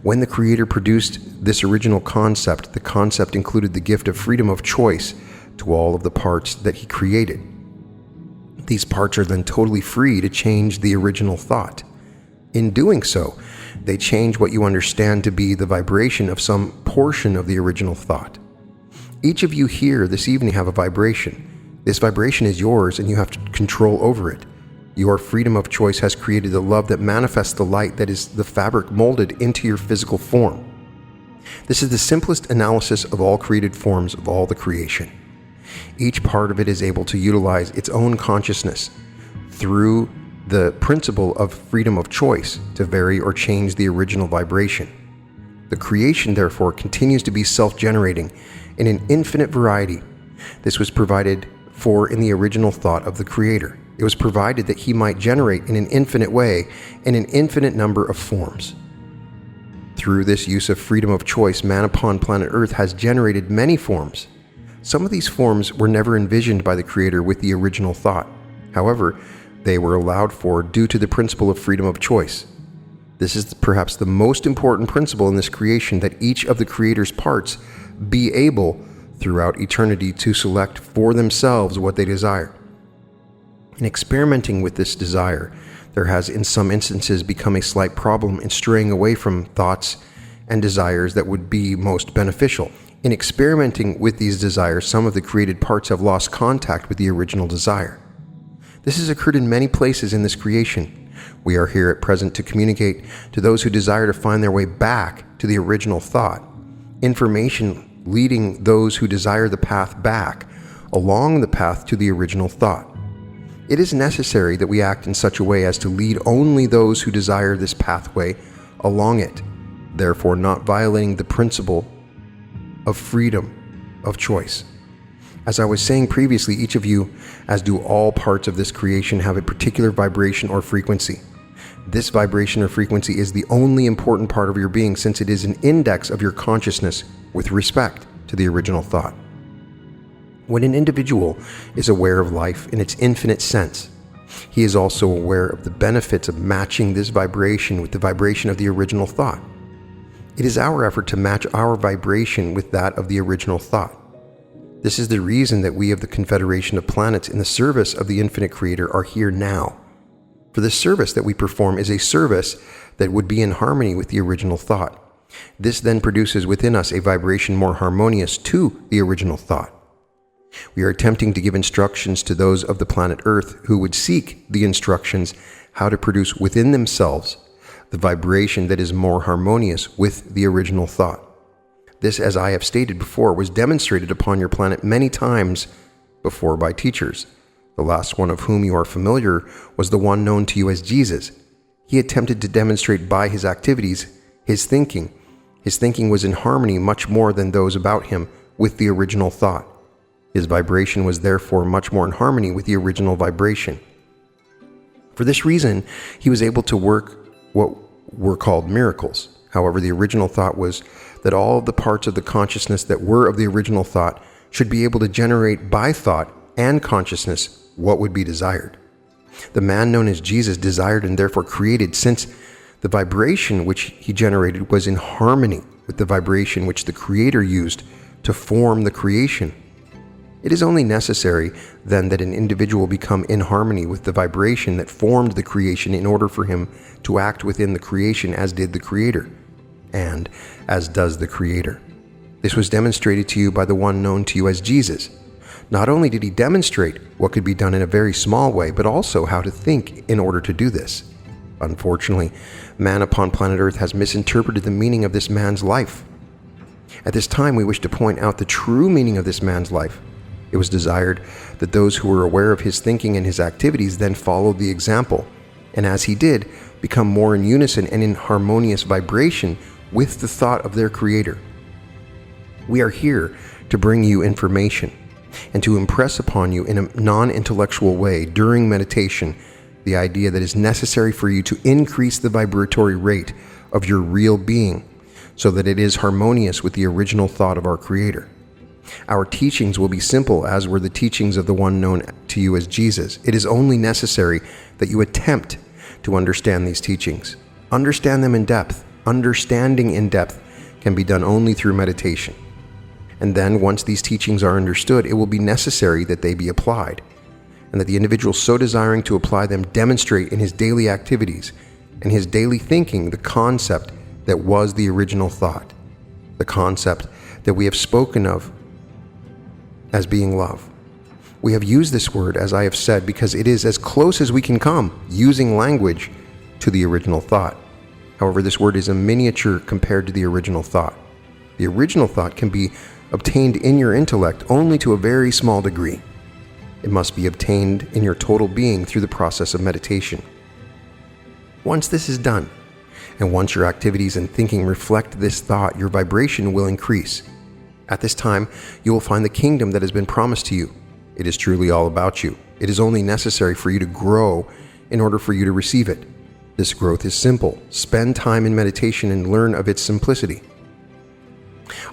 A: When the Creator produced this original concept, the concept included the gift of freedom of choice to all of the parts that He created. These parts are then totally free to change the original thought. In doing so, they change what you understand to be the vibration of some portion of the original thought. Each of you here this evening have a vibration. This vibration is yours and you have control over it. Your freedom of choice has created the love that manifests the light that is the fabric molded into your physical form. This is the simplest analysis of all created forms of all the creation. Each part of it is able to utilize its own consciousness through the principle of freedom of choice to vary or change the original vibration. The creation, therefore, continues to be self-generating in an infinite variety. This was provided for in the original thought of the Creator. It was provided that He might generate in an infinite way in an infinite number of forms. Through this use of freedom of choice, man upon planet Earth has generated many forms. Some of these forms were never envisioned by the Creator with the original thought. However, they were allowed for due to the principle of freedom of choice. This is perhaps the most important principle in this creation, that each of the Creator's parts be able throughout eternity to select for themselves what they desire. In experimenting with this desire, there has in some instances become a slight problem in straying away from thoughts and desires that would be most beneficial. In experimenting with these desires, some of the created parts have lost contact with the original desire. This has occurred in many places in this creation. We are here at present to communicate to those who desire to find their way back to the original thought, information leading those who desire the path back along the path to the original thought. It is necessary that we act in such a way as to lead only those who desire this pathway along it, therefore not violating the principle of freedom of choice. As I was saying previously, each of you, as do all parts of this creation, have a particular vibration or frequency. This vibration or frequency is the only important part of your being, since it is an index of your consciousness with respect to the original thought. When an individual is aware of life in its infinite sense, he is also aware of the benefits of matching this vibration with the vibration of the original thought. It is our effort to match our vibration with that of the original thought. This is the reason that we of the Confederation of Planets in the service of the Infinite Creator are here now. For the service that we perform is a service that would be in harmony with the original thought. This then produces within us a vibration more harmonious to the original thought. We are attempting to give instructions to those of the planet Earth who would seek the instructions how to produce within themselves the vibration that is more harmonious with the original thought. This, as I have stated before, was demonstrated upon your planet many times before by teachers. The last one of whom you are familiar was the one known to you as Jesus. He attempted to demonstrate by his activities his thinking. His thinking was in harmony much more than those about him with the original thought. His vibration was therefore much more in harmony with the original vibration. For this reason, he was able to work what were called miracles. However, the original thought was that all of the parts of the consciousness that were of the original thought should be able to generate by thought and consciousness what would be desired. The man known as Jesus desired and therefore created, since the vibration which he generated was in harmony with the vibration which the Creator used to form the creation. It is only necessary, then, that an individual become in harmony with the vibration that formed the creation in order for him to act within the creation as did the Creator, and as does the Creator. This was demonstrated to you by the one known to you as Jesus. Not only did he demonstrate what could be done in a very small way, but also how to think in order to do this. Unfortunately, man upon planet Earth has misinterpreted the meaning of this man's life. At this time, we wish to point out the true meaning of this man's life. It was desired that those who were aware of his thinking and his activities then followed the example, and as he did, become more in unison and in harmonious vibration with the thought of their Creator. We are here to bring you information and to impress upon you in a non-intellectual way during meditation the idea that is necessary for you to increase the vibratory rate of your real being so that it is harmonious with the original thought of our Creator. Our teachings will be simple, as were the teachings of the one known to you as Jesus. It is only necessary that you attempt to understand these teachings. Understand them in depth. Understanding in depth can be done only through meditation. And then, once these teachings are understood, it will be necessary that they be applied, and that the individual so desiring to apply them demonstrate in his daily activities and his daily thinking the concept that was the original thought, the concept that we have spoken of as being love. We have used this word, as I have said, because it is as close as we can come using language to the original thought. However, this word is a miniature compared to the original thought. The original thought can be obtained in your intellect only to a very small degree. It must be obtained in your total being through the process of meditation. Once this is done, and once your activities and thinking reflect this thought, your vibration will increase. At this time, you will find the kingdom that has been promised to you. It is truly all about you. It is only necessary for you to grow in order for you to receive it. This growth is simple. Spend time in meditation and learn of its simplicity.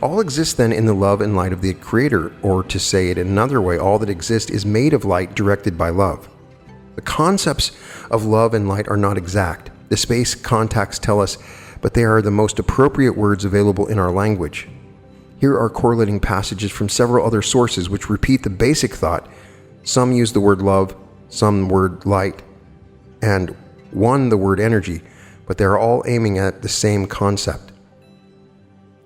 A: All exists then in the love and light of the Creator, or to say it another way, all that exists is made of light directed by love. The concepts of love and light are not exact. The space contacts tell us, but they are the most appropriate words available in our language. Here are correlating passages from several other sources which repeat the basic thought. Some use the word love, some word light, and one the word energy, but they are all aiming at the same concept.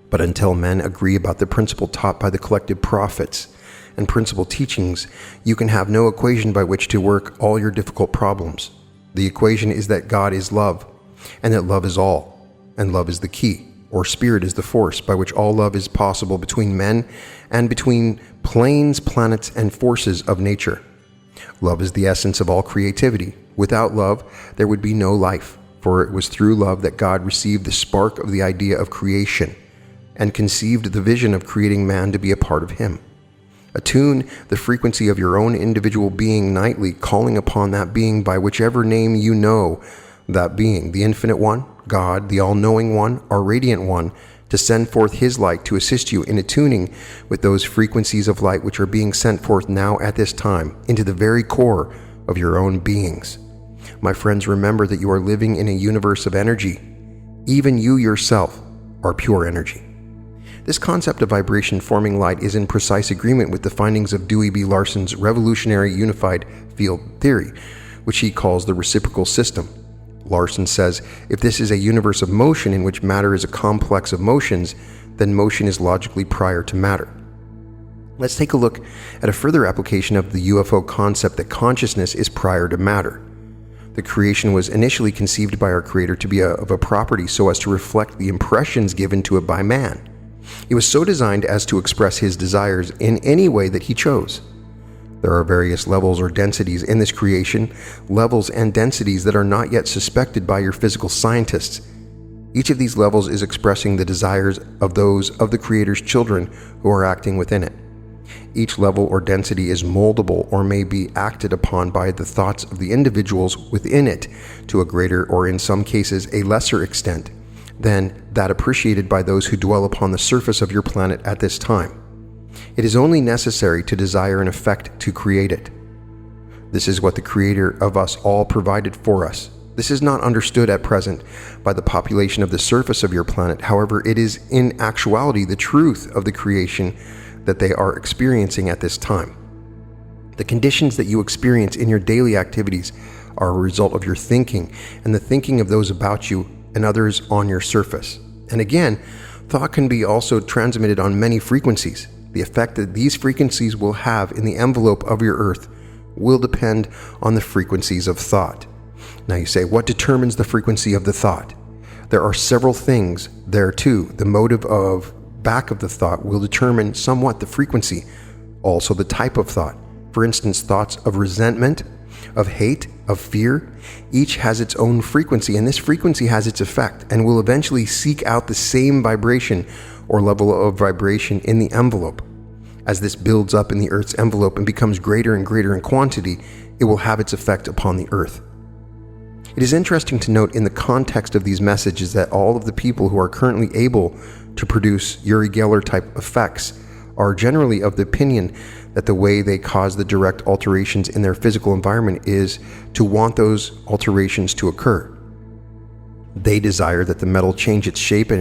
A: But until men agree about the principle taught by the collective prophets and principle teachings, you can have no equation by which to work all your difficult problems. The equation is that God is love, and that love is all, and love is the key, or spirit is the force by which all love is possible between men and between planes, planets, and forces of nature. Love is the essence of all creativity. Without love, there would be no life, for it was through love that God received the spark of the idea of creation and conceived the vision of creating man to be a part of him. Attune the frequency of your own individual being nightly, calling upon that being by whichever name you know that being, the Infinite One, God, the All-Knowing One, our Radiant One, to send forth His light to assist you in attuning with those frequencies of light which are being sent forth now at this time into the very core of your own beings. My friends, remember that you are living in a universe of energy. Even you yourself are pure energy. This concept of vibration forming light is in precise agreement with the findings of Dewey B. Larson's revolutionary unified field theory, which he calls the reciprocal system. Larson says, if this is a universe of motion in which matter is a complex of motions, then motion is logically prior to matter. Let's take a look at a further application of the UFO concept that consciousness is prior to matter. The creation was initially conceived by our Creator to be of a property so as to reflect the impressions given to it by man. It was so designed as to express His desires in any way that He chose. There are various levels or densities in this creation, levels and densities that are not yet suspected by your physical scientists. Each of these levels is expressing the desires of those of the Creator's children who are acting within it. Each level or density is moldable or may be acted upon by the thoughts of the individuals within it to a greater or in some cases a lesser extent than that appreciated by those who dwell upon the surface of your planet at this time. It is only necessary to desire an effect to create it. This is what the Creator of us all provided for us. This is not understood at present by the population of the surface of your planet. However, it is in actuality the truth of the creation that they are experiencing at this time. The conditions that you experience in your daily activities are a result of your thinking and the thinking of those about you and others on your surface. And again, thought can be also transmitted on many frequencies. The effect that these frequencies will have in the envelope of your earth will depend on the frequencies of thought. Now you say, what determines the frequency of the thought? There are several things there too. The motive of back of the thought will determine somewhat the frequency Also the type of thought. For instance, thoughts of resentment, of hate, of fear, each has its own frequency, and this frequency has its effect and will eventually seek out the same vibration or level of vibration in the envelope. As this builds up in the Earth's envelope and becomes greater and greater in quantity, it will have its effect upon the Earth. It is interesting to note in the context of these messages that all of the people who are currently able to produce Uri Geller type effects are generally of the opinion that the way they cause the direct alterations in their physical environment is to want those alterations to occur. They desire that the metal change its shape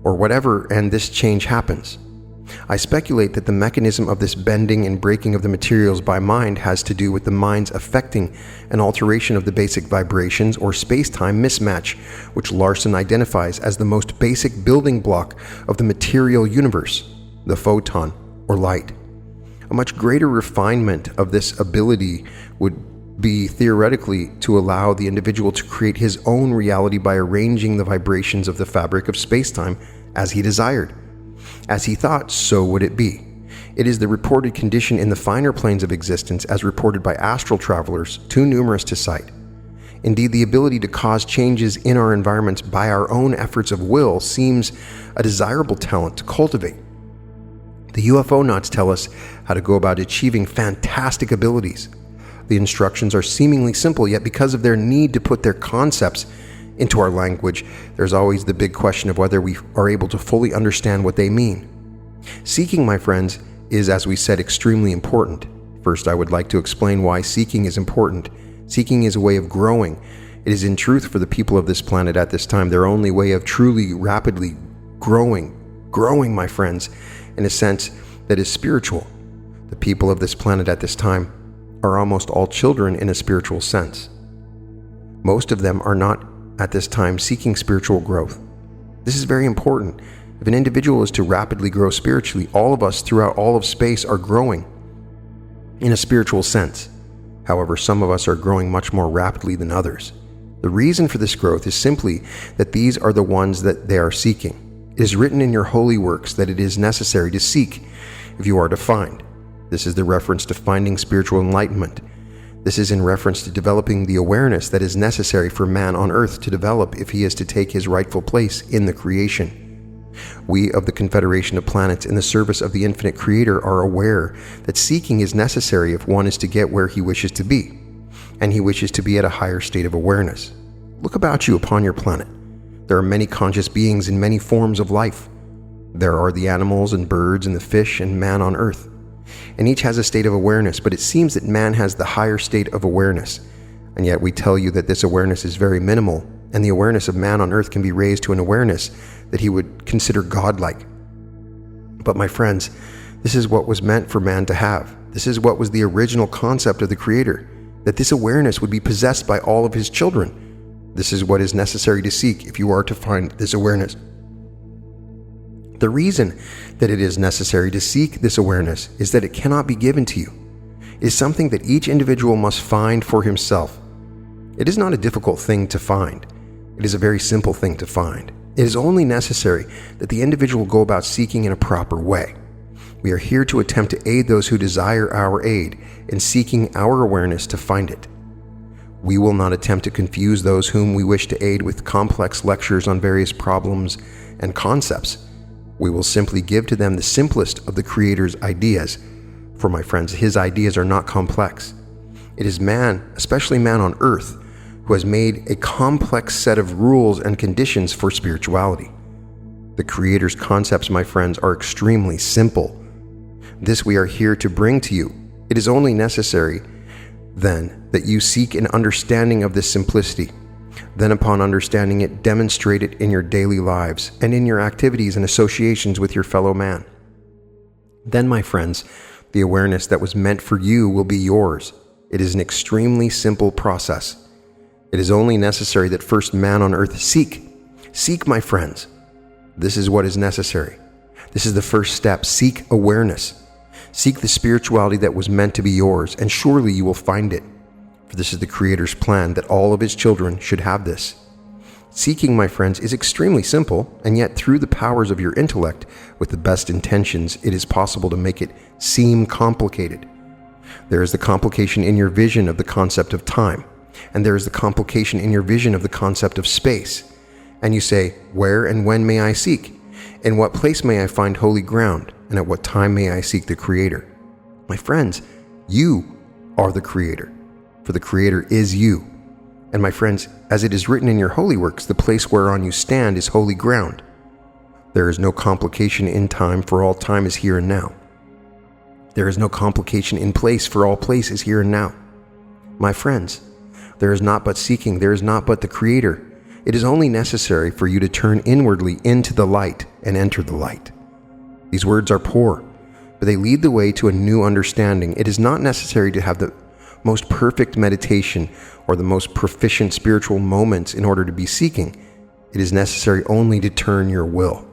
A: or whatever, and this change happens. I speculate that the mechanism of this bending and breaking of the materials by mind has to do with the mind's affecting an alteration of the basic vibrations or space-time mismatch, which Larson identifies as the most basic building block of the material universe, the photon or light. A much greater refinement of this ability would be theoretically to allow the individual to create his own reality by arranging the vibrations of the fabric of space-time as he desired. As he thought, so would it be. It is the reported condition in the finer planes of existence as reported by astral travelers, too numerous to cite. Indeed, the ability to cause changes in our environments by our own efforts of will seems a desirable talent to cultivate. The UFO nuts tell us how to go about achieving fantastic abilities. The instructions are seemingly simple, yet because of their need to put their concepts into our language, there's always the big question of whether we are able to fully understand what they mean. Seeking, my friends, is, as we said, extremely important. First, I would like to explain why seeking is important. Seeking is a way of growing. It is in truth for the people of this planet at this time their only way of truly, rapidly growing, my friends, in a sense that is spiritual. The people of this planet at this time are almost all children in a spiritual sense. Most of them are not at this time seeking spiritual growth. This is very important. If an individual is to rapidly grow spiritually, all of us throughout all of space are growing in a spiritual sense. However, some of us are growing much more rapidly than others. The reason for this growth is simply that these are the ones that they are seeking. It is written in your holy works that it is necessary to seek if you are to find. This is the reference to finding spiritual enlightenment. This is in reference to developing the awareness that is necessary for man on earth to develop if he is to take his rightful place in the creation. We of the Confederation of Planets in the service of the infinite Creator are aware that seeking is necessary if one is to get where he wishes to be, and he wishes to be at a higher state of awareness. Look about you upon your planet. There are many conscious beings in many forms of life. There are the animals and birds and the fish and man on earth. And each has a state of awareness, but it seems that man has the higher state of awareness. And yet we tell you that this awareness is very minimal, and the awareness of man on earth can be raised to an awareness that he would consider godlike. But my friends, this is what was meant for man to have. This is what was the original concept of the Creator, that this awareness would be possessed by all of his children. This is what is necessary to seek if you are to find this awareness. The reason that it is necessary to seek this awareness is that it cannot be given to you. It is something that each individual must find for himself. It is not a difficult thing to find. It is a very simple thing to find. It is only necessary that the individual go about seeking in a proper way. We are here to attempt to aid those who desire our aid in seeking our awareness to find it. We will not attempt to confuse those whom we wish to aid with complex lectures on various problems and concepts. We will simply give to them the simplest of the Creator's ideas. For my friends, his ideas are not complex. It is man, especially man on earth, who has made a complex set of rules and conditions for spirituality. The Creator's concepts, my friends, are extremely simple. This we are here to bring to you. It is only necessary, then, that you seek an understanding of this simplicity. Then upon understanding it, demonstrate it in your daily lives and in your activities and associations with your fellow man. Then, my friends, the awareness that was meant for you will be yours. It is an extremely simple process. It is only necessary that first man on earth seek. Seek, my friends. This is what is necessary. This is the first step. Seek awareness. Seek the spirituality that was meant to be yours, and surely you will find it. For this is the Creator's plan that all of his children should have this. Seeking, my friends, is extremely simple, and yet through the powers of your intellect, with the best intentions, it is possible to make it seem complicated. There is the complication in your vision of the concept of time, and there is the complication in your vision of the concept of space. And you say, where and when may I seek? In what place may I find holy ground? And at what time may I seek the Creator? My friends, you are the Creator, for the Creator is you. And my friends, as it is written in your holy works, the place whereon you stand is holy ground. There is no complication in time, for all time is here and now. There is no complication in place, for all place is here and now. My friends, there is not but seeking, there is not but the Creator. It is only necessary for you to turn inwardly into the light and enter the light. These words are poor, but they lead the way to a new understanding. It is not necessary to have the most perfect meditation or the most proficient spiritual moments in order to be seeking. It is necessary only to turn your will.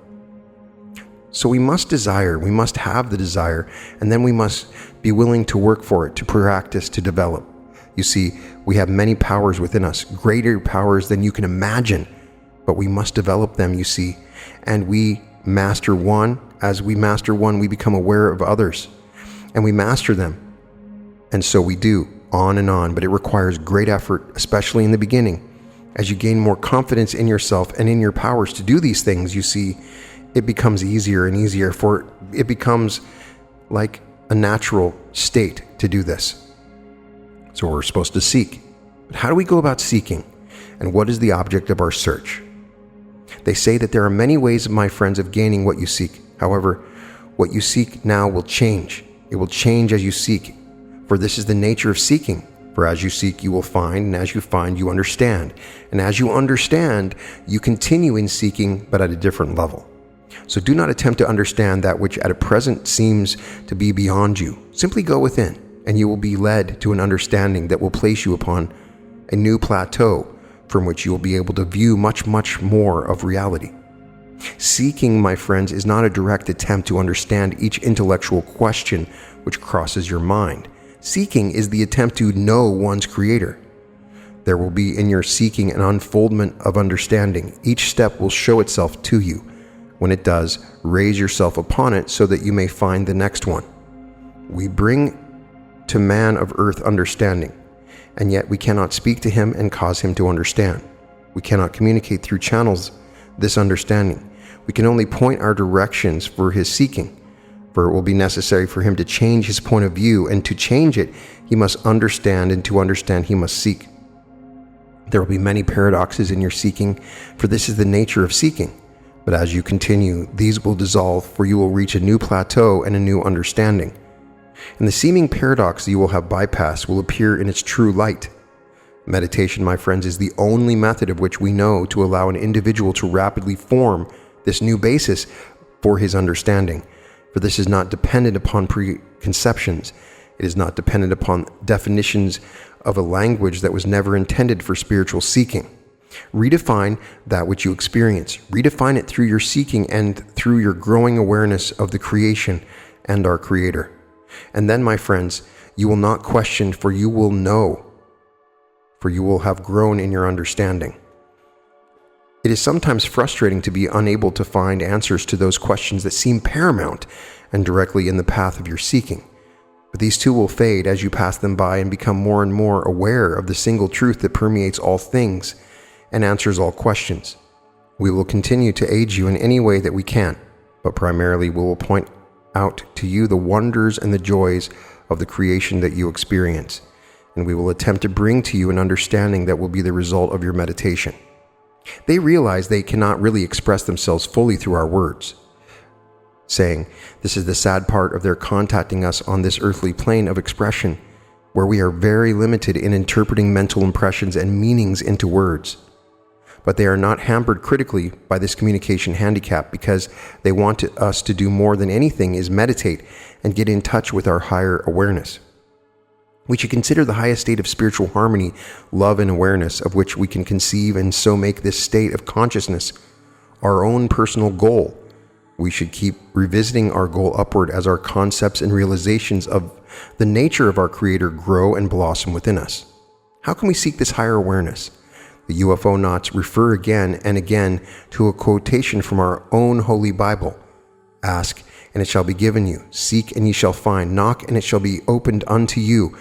A: So we must desire, we must have the desire, and then we must be willing to work for it, to practice, to develop. You see, we have many powers within us, greater powers than you can imagine, but we must develop them, you see, and we master one. As we master one, we become aware of others, and we master them. And so we do, on and on, but it requires great effort, especially in the beginning. As you gain more confidence in yourself and in your powers to do these things, you see, it becomes easier and easier, for it becomes like a natural state to do this. So we're supposed to seek. But how do we go about seeking? And what is the object of our search? They say that there are many ways, my friends, of gaining what you seek. However, what you seek now will change. It will change as you seek. For this is the nature of seeking. For as you seek, you will find, and as you find, you understand. And as you understand, you continue in seeking, but at a different level. So do not attempt to understand that which at present seems to be beyond you. Simply go within, and you will be led to an understanding that will place you upon a new plateau from which you will be able to view much, much more of reality. Seeking, my friends, is not a direct attempt to understand each intellectual question which crosses your mind. Seeking is the attempt to know one's Creator. There will be in your seeking an unfoldment of understanding. Each step will show itself to you. When it does, raise yourself upon it so that you may find the next one. We bring to man of earth understanding, and yet we cannot speak to him and cause him to understand. We cannot communicate through channels this understanding. We can only point our directions for his seeking. For it will be necessary for him to change his point of view, and to change it, he must understand, and to understand, he must seek. There will be many paradoxes in your seeking, for this is the nature of seeking. But as you continue, these will dissolve, for you will reach a new plateau and a new understanding. And the seeming paradox you will have bypassed will appear in its true light. Meditation, my friends, is the only method of which we know to allow an individual to rapidly form this new basis for his understanding. For this is not dependent upon preconceptions. It is not dependent upon definitions of a language that was never intended for spiritual seeking. Redefine that which you experience. Redefine it through your seeking and through your growing awareness of the creation and our Creator. And then, my friends, you will not question, for you will know, for you will have grown in your understanding. It is sometimes frustrating to be unable to find answers to those questions that seem paramount and directly in the path of your seeking. But these too will fade as you pass them by and become more and more aware of the single truth that permeates all things and answers all questions. We will continue to aid you in any way that we can, but primarily we will point out to you the wonders and the joys of the creation that you experience, and we will attempt to bring to you an understanding that will be the result of your meditation. They realize they cannot really express themselves fully through our words, saying, this is the sad part of their contacting us on this earthly plane of expression, where we are very limited in interpreting mental impressions and meanings into words. But they are not hampered critically by this communication handicap, because they want us to do more than anything is meditate and get in touch with our higher awareness. We should consider the highest state of spiritual harmony, love, and awareness of which we can conceive, and so make this state of consciousness our own personal goal. We should keep revisiting our goal upward as our concepts and realizations of the nature of our Creator grow and blossom within us. How can we seek this higher awareness? The UFO knots refer again and again to a quotation from our own Holy Bible. Ask, and it shall be given you. Seek, and ye shall find. Knock, and it shall be opened unto you.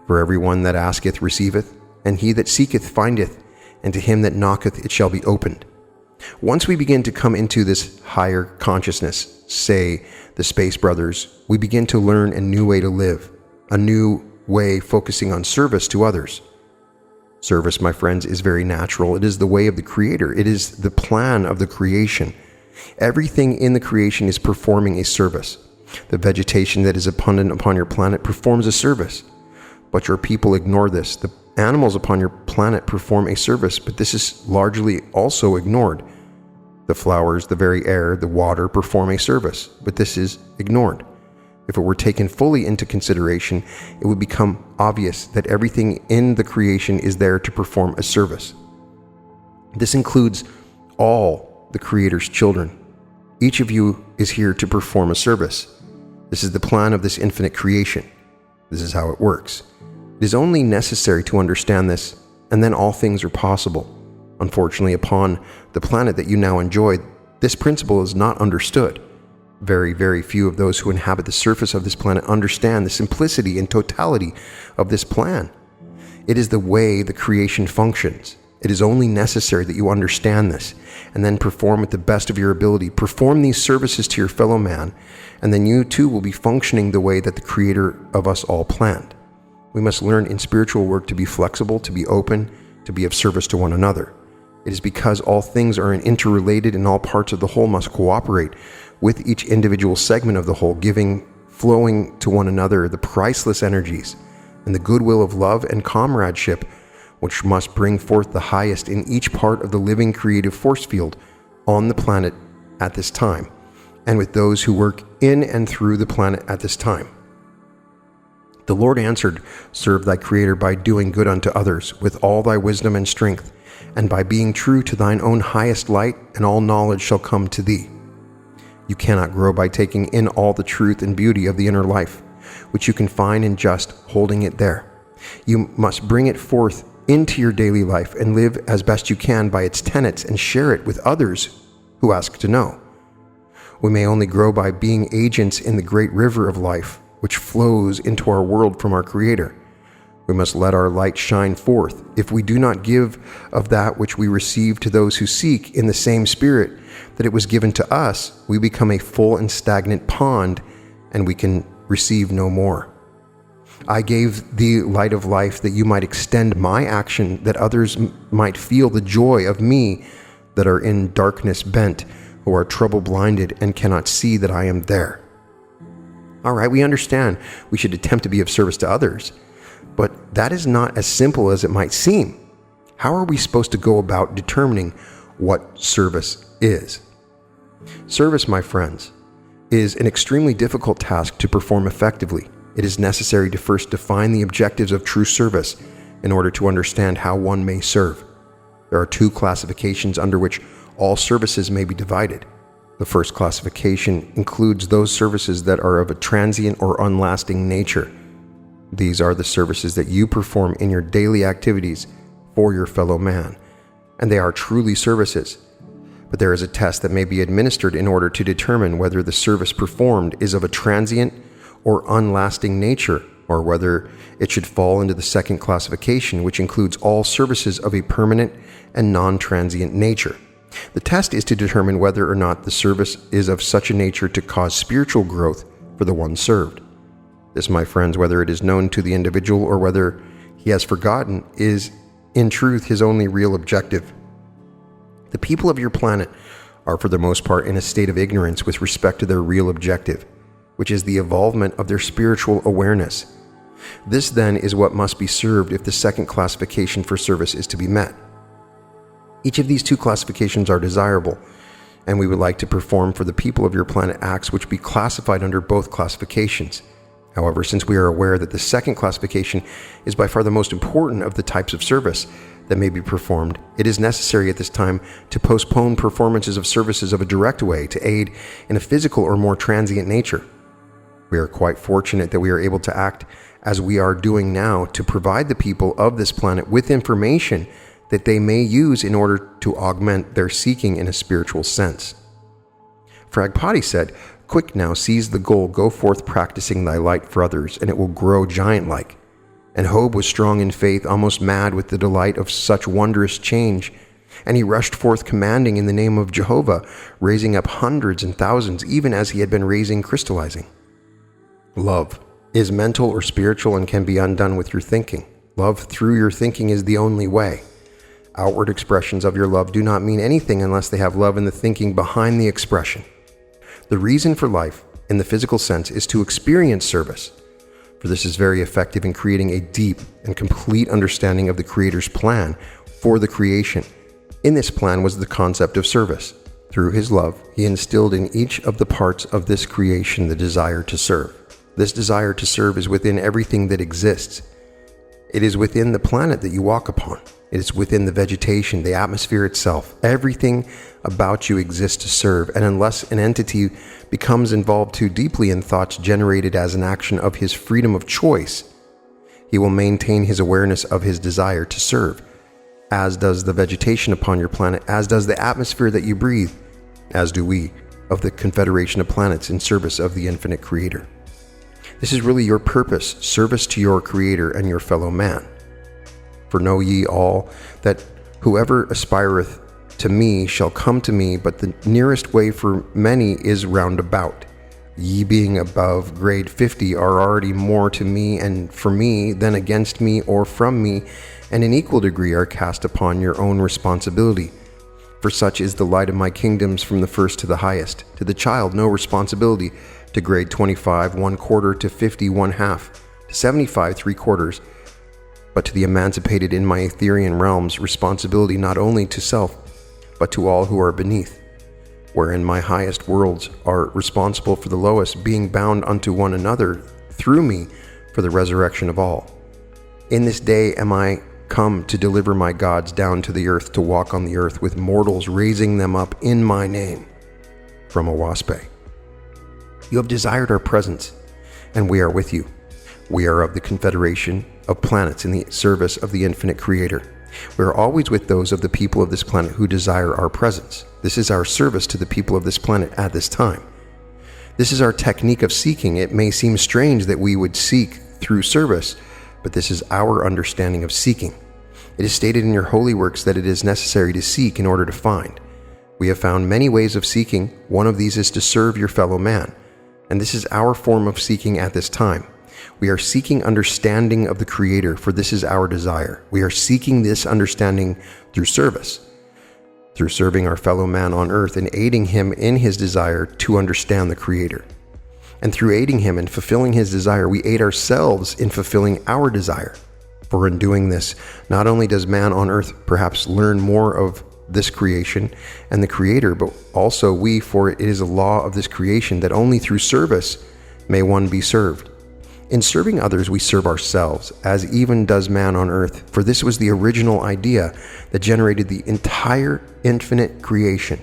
A: For every one that asketh receiveth, and he that seeketh findeth, and to him that knocketh it shall be opened. Once we begin to come into this higher consciousness, say the Space Brothers, we begin to learn a new way to live, a new way focusing on service to others. Service, my friends, is very natural. It is the way of the Creator. It is the plan of the creation. Everything in the creation is performing a service. The vegetation that is abundant upon your planet performs a service. But your people ignore this. The animals upon your planet perform a service, but this is largely also ignored. The flowers, the very air, the water perform a service, but this is ignored. If it were taken fully into consideration, it would become obvious that everything in the creation is there to perform a service. This includes all the Creator's children. Each of you is here to perform a service. This is the plan of this infinite creation. This is how it works. It is only necessary to understand this, and then all things are possible. Unfortunately, upon the planet that you now enjoy, this principle is not understood. Very, very few of those who inhabit the surface of this planet understand the simplicity and totality of this plan. It is the way the creation functions. It is only necessary that you understand this, and then perform with the best of your ability. Perform these services to your fellow man, and then you too will be functioning the way that the Creator of us all planned. We must learn in spiritual work to be flexible, to be open, to be of service to one another. It is because all things are interrelated and all parts of the whole must cooperate with each individual segment of the whole, flowing to one another the priceless energies and the goodwill of love and comradeship, which must bring forth the highest in each part of the living creative force field on the planet at this time, and with those who work in and through the planet at this time. The Lord answered, "Serve thy Creator by doing good unto others with all thy wisdom and strength, and by being true to thine own highest light, and all knowledge shall come to thee." You cannot grow by taking in all the truth and beauty of the inner life, which you can find in just holding it there. You must bring it forth into your daily life and live as best you can by its tenets and share it with others who ask to know. We may only grow by being agents in the great river of life, which flows into our world from our Creator. We must let our light shine forth. If we do not give of that which we receive to those who seek in the same spirit that it was given to us, we become a full and stagnant pond, and we can receive no more. I gave the light of life that you might extend my action, that others might feel the joy of me that are in darkness bent, who are trouble blinded and cannot see that I am there. All right, we understand we should attempt to be of service to others, but that is not as simple as it might seem. How are we supposed to go about determining what service is? Service, my friends, is an extremely difficult task to perform effectively. It is necessary to first define the objectives of true service in order to understand how one may serve. There are two classifications under which all services may be divided. The first classification includes those services that are of a transient or unlasting nature. These are the services that you perform in your daily activities for your fellow man, and they are truly services. But there is a test that may be administered in order to determine whether the service performed is of a transient or unlasting nature, or whether it should fall into the second classification, which includes all services of a permanent and non-transient nature. The test is to determine whether or not the service is of such a nature to cause spiritual growth for the one served. This, my friends, whether it is known to the individual or whether he has forgotten, is in truth his only real objective. The people of your planet are for the most part in a state of ignorance with respect to their real objective, which is the evolvement of their spiritual awareness. This then is what must be served if the second classification for service is to be met. Each of these two classifications are desirable, and we would like to perform for the people of your planet acts which be classified under both classifications. However, since we are aware that the second classification is by far the most important of the types of service that may be performed, it is necessary at this time to postpone performances of services of a direct way to aid in a physical or more transient nature. We are quite fortunate that we are able to act as we are doing now to provide the people of this planet with information that they may use in order to augment their seeking in a spiritual sense. Fragpati said, "Quick now, seize the goal, go forth practicing thy light for others, and it will grow giant-like." And Job was strong in faith, almost mad with the delight of such wondrous change, and he rushed forth commanding in the name of Jehovah, raising up hundreds and thousands, even as he had been raising crystallizing. Love is mental or spiritual and can be undone with your thinking. Love through your thinking is the only way. Outward expressions of your love do not mean anything unless they have love in the thinking behind the expression. The reason for life, in the physical sense, is to experience service, for this is very effective in creating a deep and complete understanding of the Creator's plan for the creation. In this plan was the concept of service. Through his love, he instilled in each of the parts of this creation the desire to serve. This desire to serve is within everything that exists. It is within the planet that you walk upon. It is within the vegetation, the atmosphere itself. Everything about you exists to serve, and unless an entity becomes involved too deeply in thoughts generated as an action of his freedom of choice, he will maintain his awareness of his desire to serve, as does the vegetation upon your planet, as does the atmosphere that you breathe, as do we of the confederation of planets in service of the infinite Creator. This is really your purpose, service to your Creator and your fellow man. For know ye all that whoever aspireth to me shall come to me, but the nearest way for many is round about. Ye being above grade 50 are already more to me and for me than against me or from me, and in equal degree are cast upon your own responsibility. For such is the light of my kingdoms from the first to the highest. To the child no responsibility, to grade 25 1/4, to 50 1/2, to 75 3/4, but to the emancipated in my ethereal realms responsibility not only to self, but to all who are beneath, wherein my highest worlds are responsible for the lowest, being bound unto one another through me for the resurrection of all. In this day am I come to deliver my gods down to the earth, to walk on the earth with mortals, raising them up in my name. From Owaspe. You have desired our presence, and we are with you. We are of the confederation of planets in the service of the infinite Creator. We are always with those of the people of this planet who desire our presence. This is our service to the people of this planet at this time. This is our technique of seeking. It may seem strange that we would seek through service, but this is our understanding of seeking. It is stated in your holy works that it is necessary to seek in order to find. We have found many ways of seeking. One of these is to serve your fellow man, and this is our form of seeking at this time. We are seeking understanding of the Creator, for this is our desire. We are seeking this understanding through service, through serving our fellow man on earth and aiding him in his desire to understand the Creator. And through aiding him in fulfilling his desire, we aid ourselves in fulfilling our desire. For in doing this, not only does man on earth perhaps learn more of this creation and the Creator, but also we, for it is a law of this creation that only through service may one be served. In serving others, we serve ourselves, as even does man on earth, for this was the original idea that generated the entire infinite creation,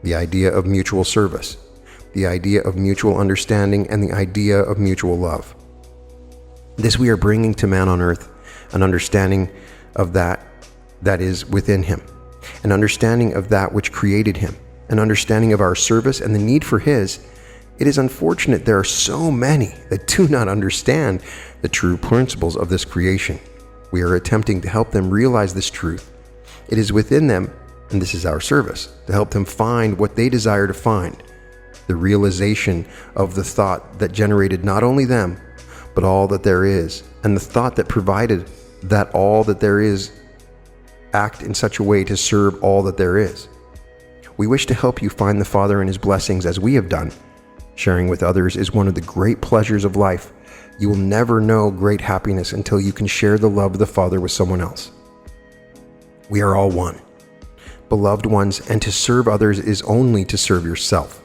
A: the idea of mutual service, the idea of mutual understanding, and the idea of mutual love. This we are bringing to man on earth, an understanding of that is within him, an understanding of that which created him, an understanding of our service and the need for his. It is unfortunate there are so many that do not understand the true principles of this creation. We are attempting to help them realize this truth. It is within them, and this is our service, to help them find what they desire to find, the realization of the thought that generated not only them, but all that there is, and the thought that provided that all that there is act in such a way to serve all that there is. We wish to help you find the Father and His blessings as we have done. Sharing with others is one of the great pleasures of life. You will never know great happiness until you can share the love of the Father with someone else. We are all one, beloved ones, and to serve others is only to serve yourself.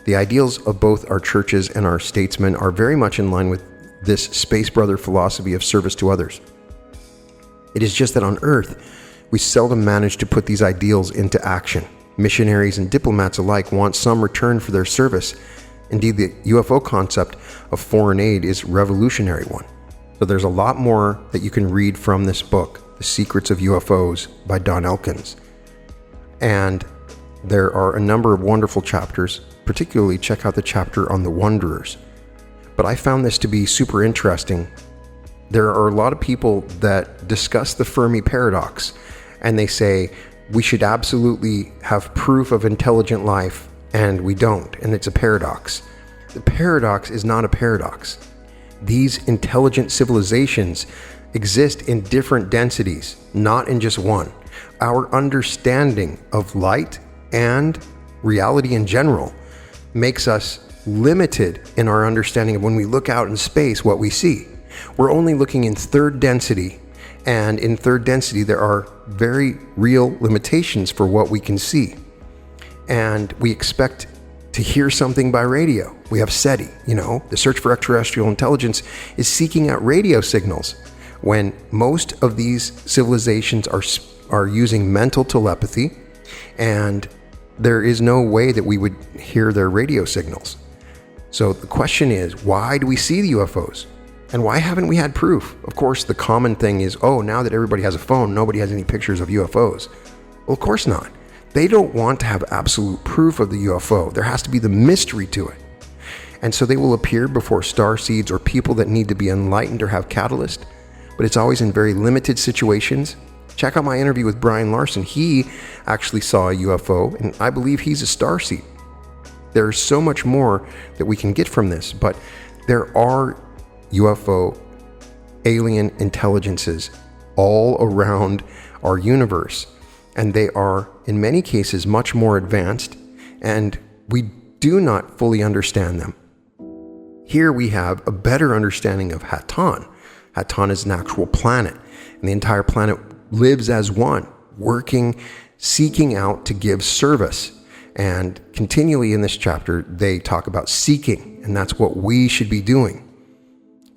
A: The ideals of both our churches and our statesmen are very much in line with this space brother philosophy of service to others. It is just that on Earth, we seldom manage to put these ideals into action. Missionaries and diplomats alike want some return for their service. Indeed, the UFO concept of foreign aid is a revolutionary one. So there's a lot more that you can read from this book, The Secrets of UFOs by Don Elkins. And there are a number of wonderful chapters, particularly check out the chapter on the Wanderers. But I found this to be super interesting. There are a lot of people that discuss the Fermi Paradox, and they say we should absolutely have proof of intelligent life, and we don't, and it's a paradox. The paradox is not a paradox. These intelligent civilizations exist in different densities, not in just one. Our understanding of light and reality in general makes us limited in our understanding of when we look out in space what we see. We're only looking in third density, and in third density there are very real limitations for what we can see. And we expect to hear something by radio. We have SETI, the search for extraterrestrial intelligence is seeking out radio signals, when most of these civilizations are using mental telepathy, and there is no way that we would hear their radio signals. So the question is, why do we see the UFOs? And why haven't we had proof? Of course, the common thing is, now that everybody has a phone, nobody has any pictures of UFOs. Well, of course not. They don't want to have absolute proof of the UFO. There has to be the mystery to it. And so they will appear before starseeds or people that need to be enlightened or have catalyst, but it's always in very limited situations. Check out my interview with Brian Larson. He actually saw a UFO, and I believe he's a starseed. There's so much more that we can get from this, but there are UFO alien intelligences all around our universe, and they are in many cases much more advanced, and we do not fully understand them. Here we have a better understanding of Haton. Haton is an actual planet, and the entire planet lives as one, working, seeking out to give service. And continually in this chapter, they talk about seeking, and that's what we should be doing.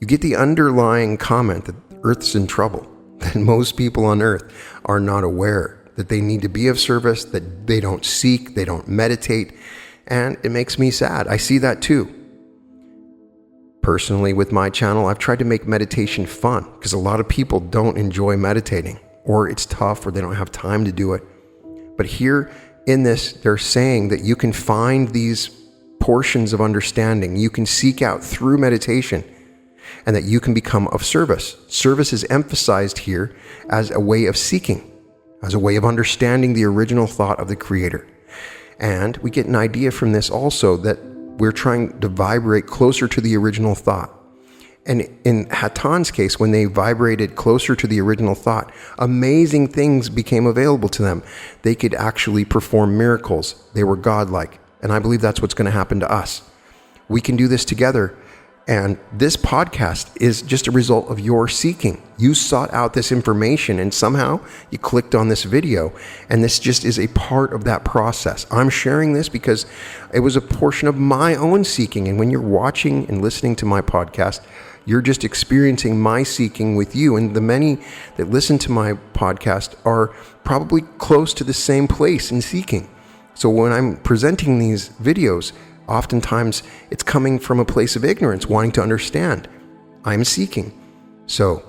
A: You get the underlying comment that Earth's in trouble, that most people on Earth are not aware that they need to be of service, that they don't seek, they don't meditate, and it makes me sad. I see that too. Personally, with my channel, I've tried to make meditation fun, because a lot of people don't enjoy meditating, or it's tough, or they don't have time to do it. But here in this, they're saying that you can find these portions of understanding, you can seek out through meditation, and that you can become of service. Service is emphasized here as a way of seeking, as a way of understanding the original thought of the Creator. And we get an idea from this also that we're trying to vibrate closer to the original thought. And in Haton's case, when they vibrated closer to the original thought, amazing things became available to them. They could actually perform miracles. They were godlike. And I believe that's what's going to happen to us. We can do this together. And this podcast is just a result of your seeking. You sought out this information and somehow you clicked on this video. And this just is a part of that process. I'm sharing this because it was a portion of my own seeking. And when you're watching and listening to my podcast, you're just experiencing my seeking with you. And the many that listen to my podcast are probably close to the same place in seeking. So when I'm presenting these videos, oftentimes it's coming from a place of ignorance, wanting to understand. I'm seeking. So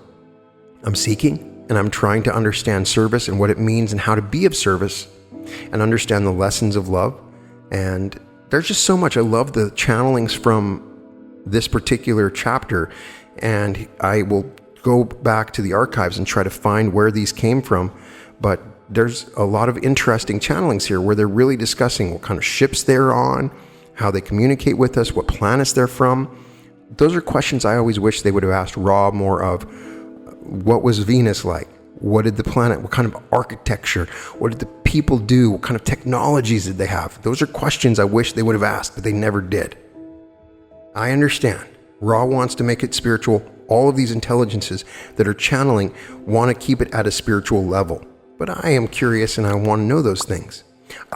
A: I'm seeking, and I'm trying to understand service and what it means and how to be of service and understand the lessons of love. And there's just so much. I love the channelings from this particular chapter, and I will go back to the archives and try to find where these came from. But there's a lot of interesting channelings here where they're really discussing what kind of ships they're on, how they communicate with us, what planets they're from. Those are questions I always wish they would have asked Ra more of. What was Venus like? What did the planet, what kind of architecture? What did the people do? What kind of technologies did they have? Those are questions I wish they would have asked, but they never did. I understand. Ra wants to make it spiritual. All of these intelligences that are channeling want to keep it at a spiritual level. But I am curious and I want to know those things.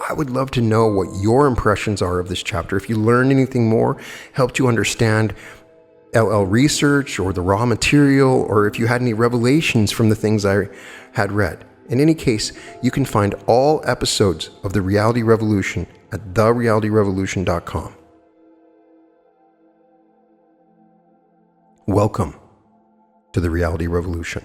A: I would love to know what your impressions are of this chapter. If you learned anything more, helped you understand LL research or the raw material, or if you had any revelations from the things I had read. In any case, you can find all episodes of The Reality Revolution at therealityrevolution.com. Welcome to The Reality Revolution.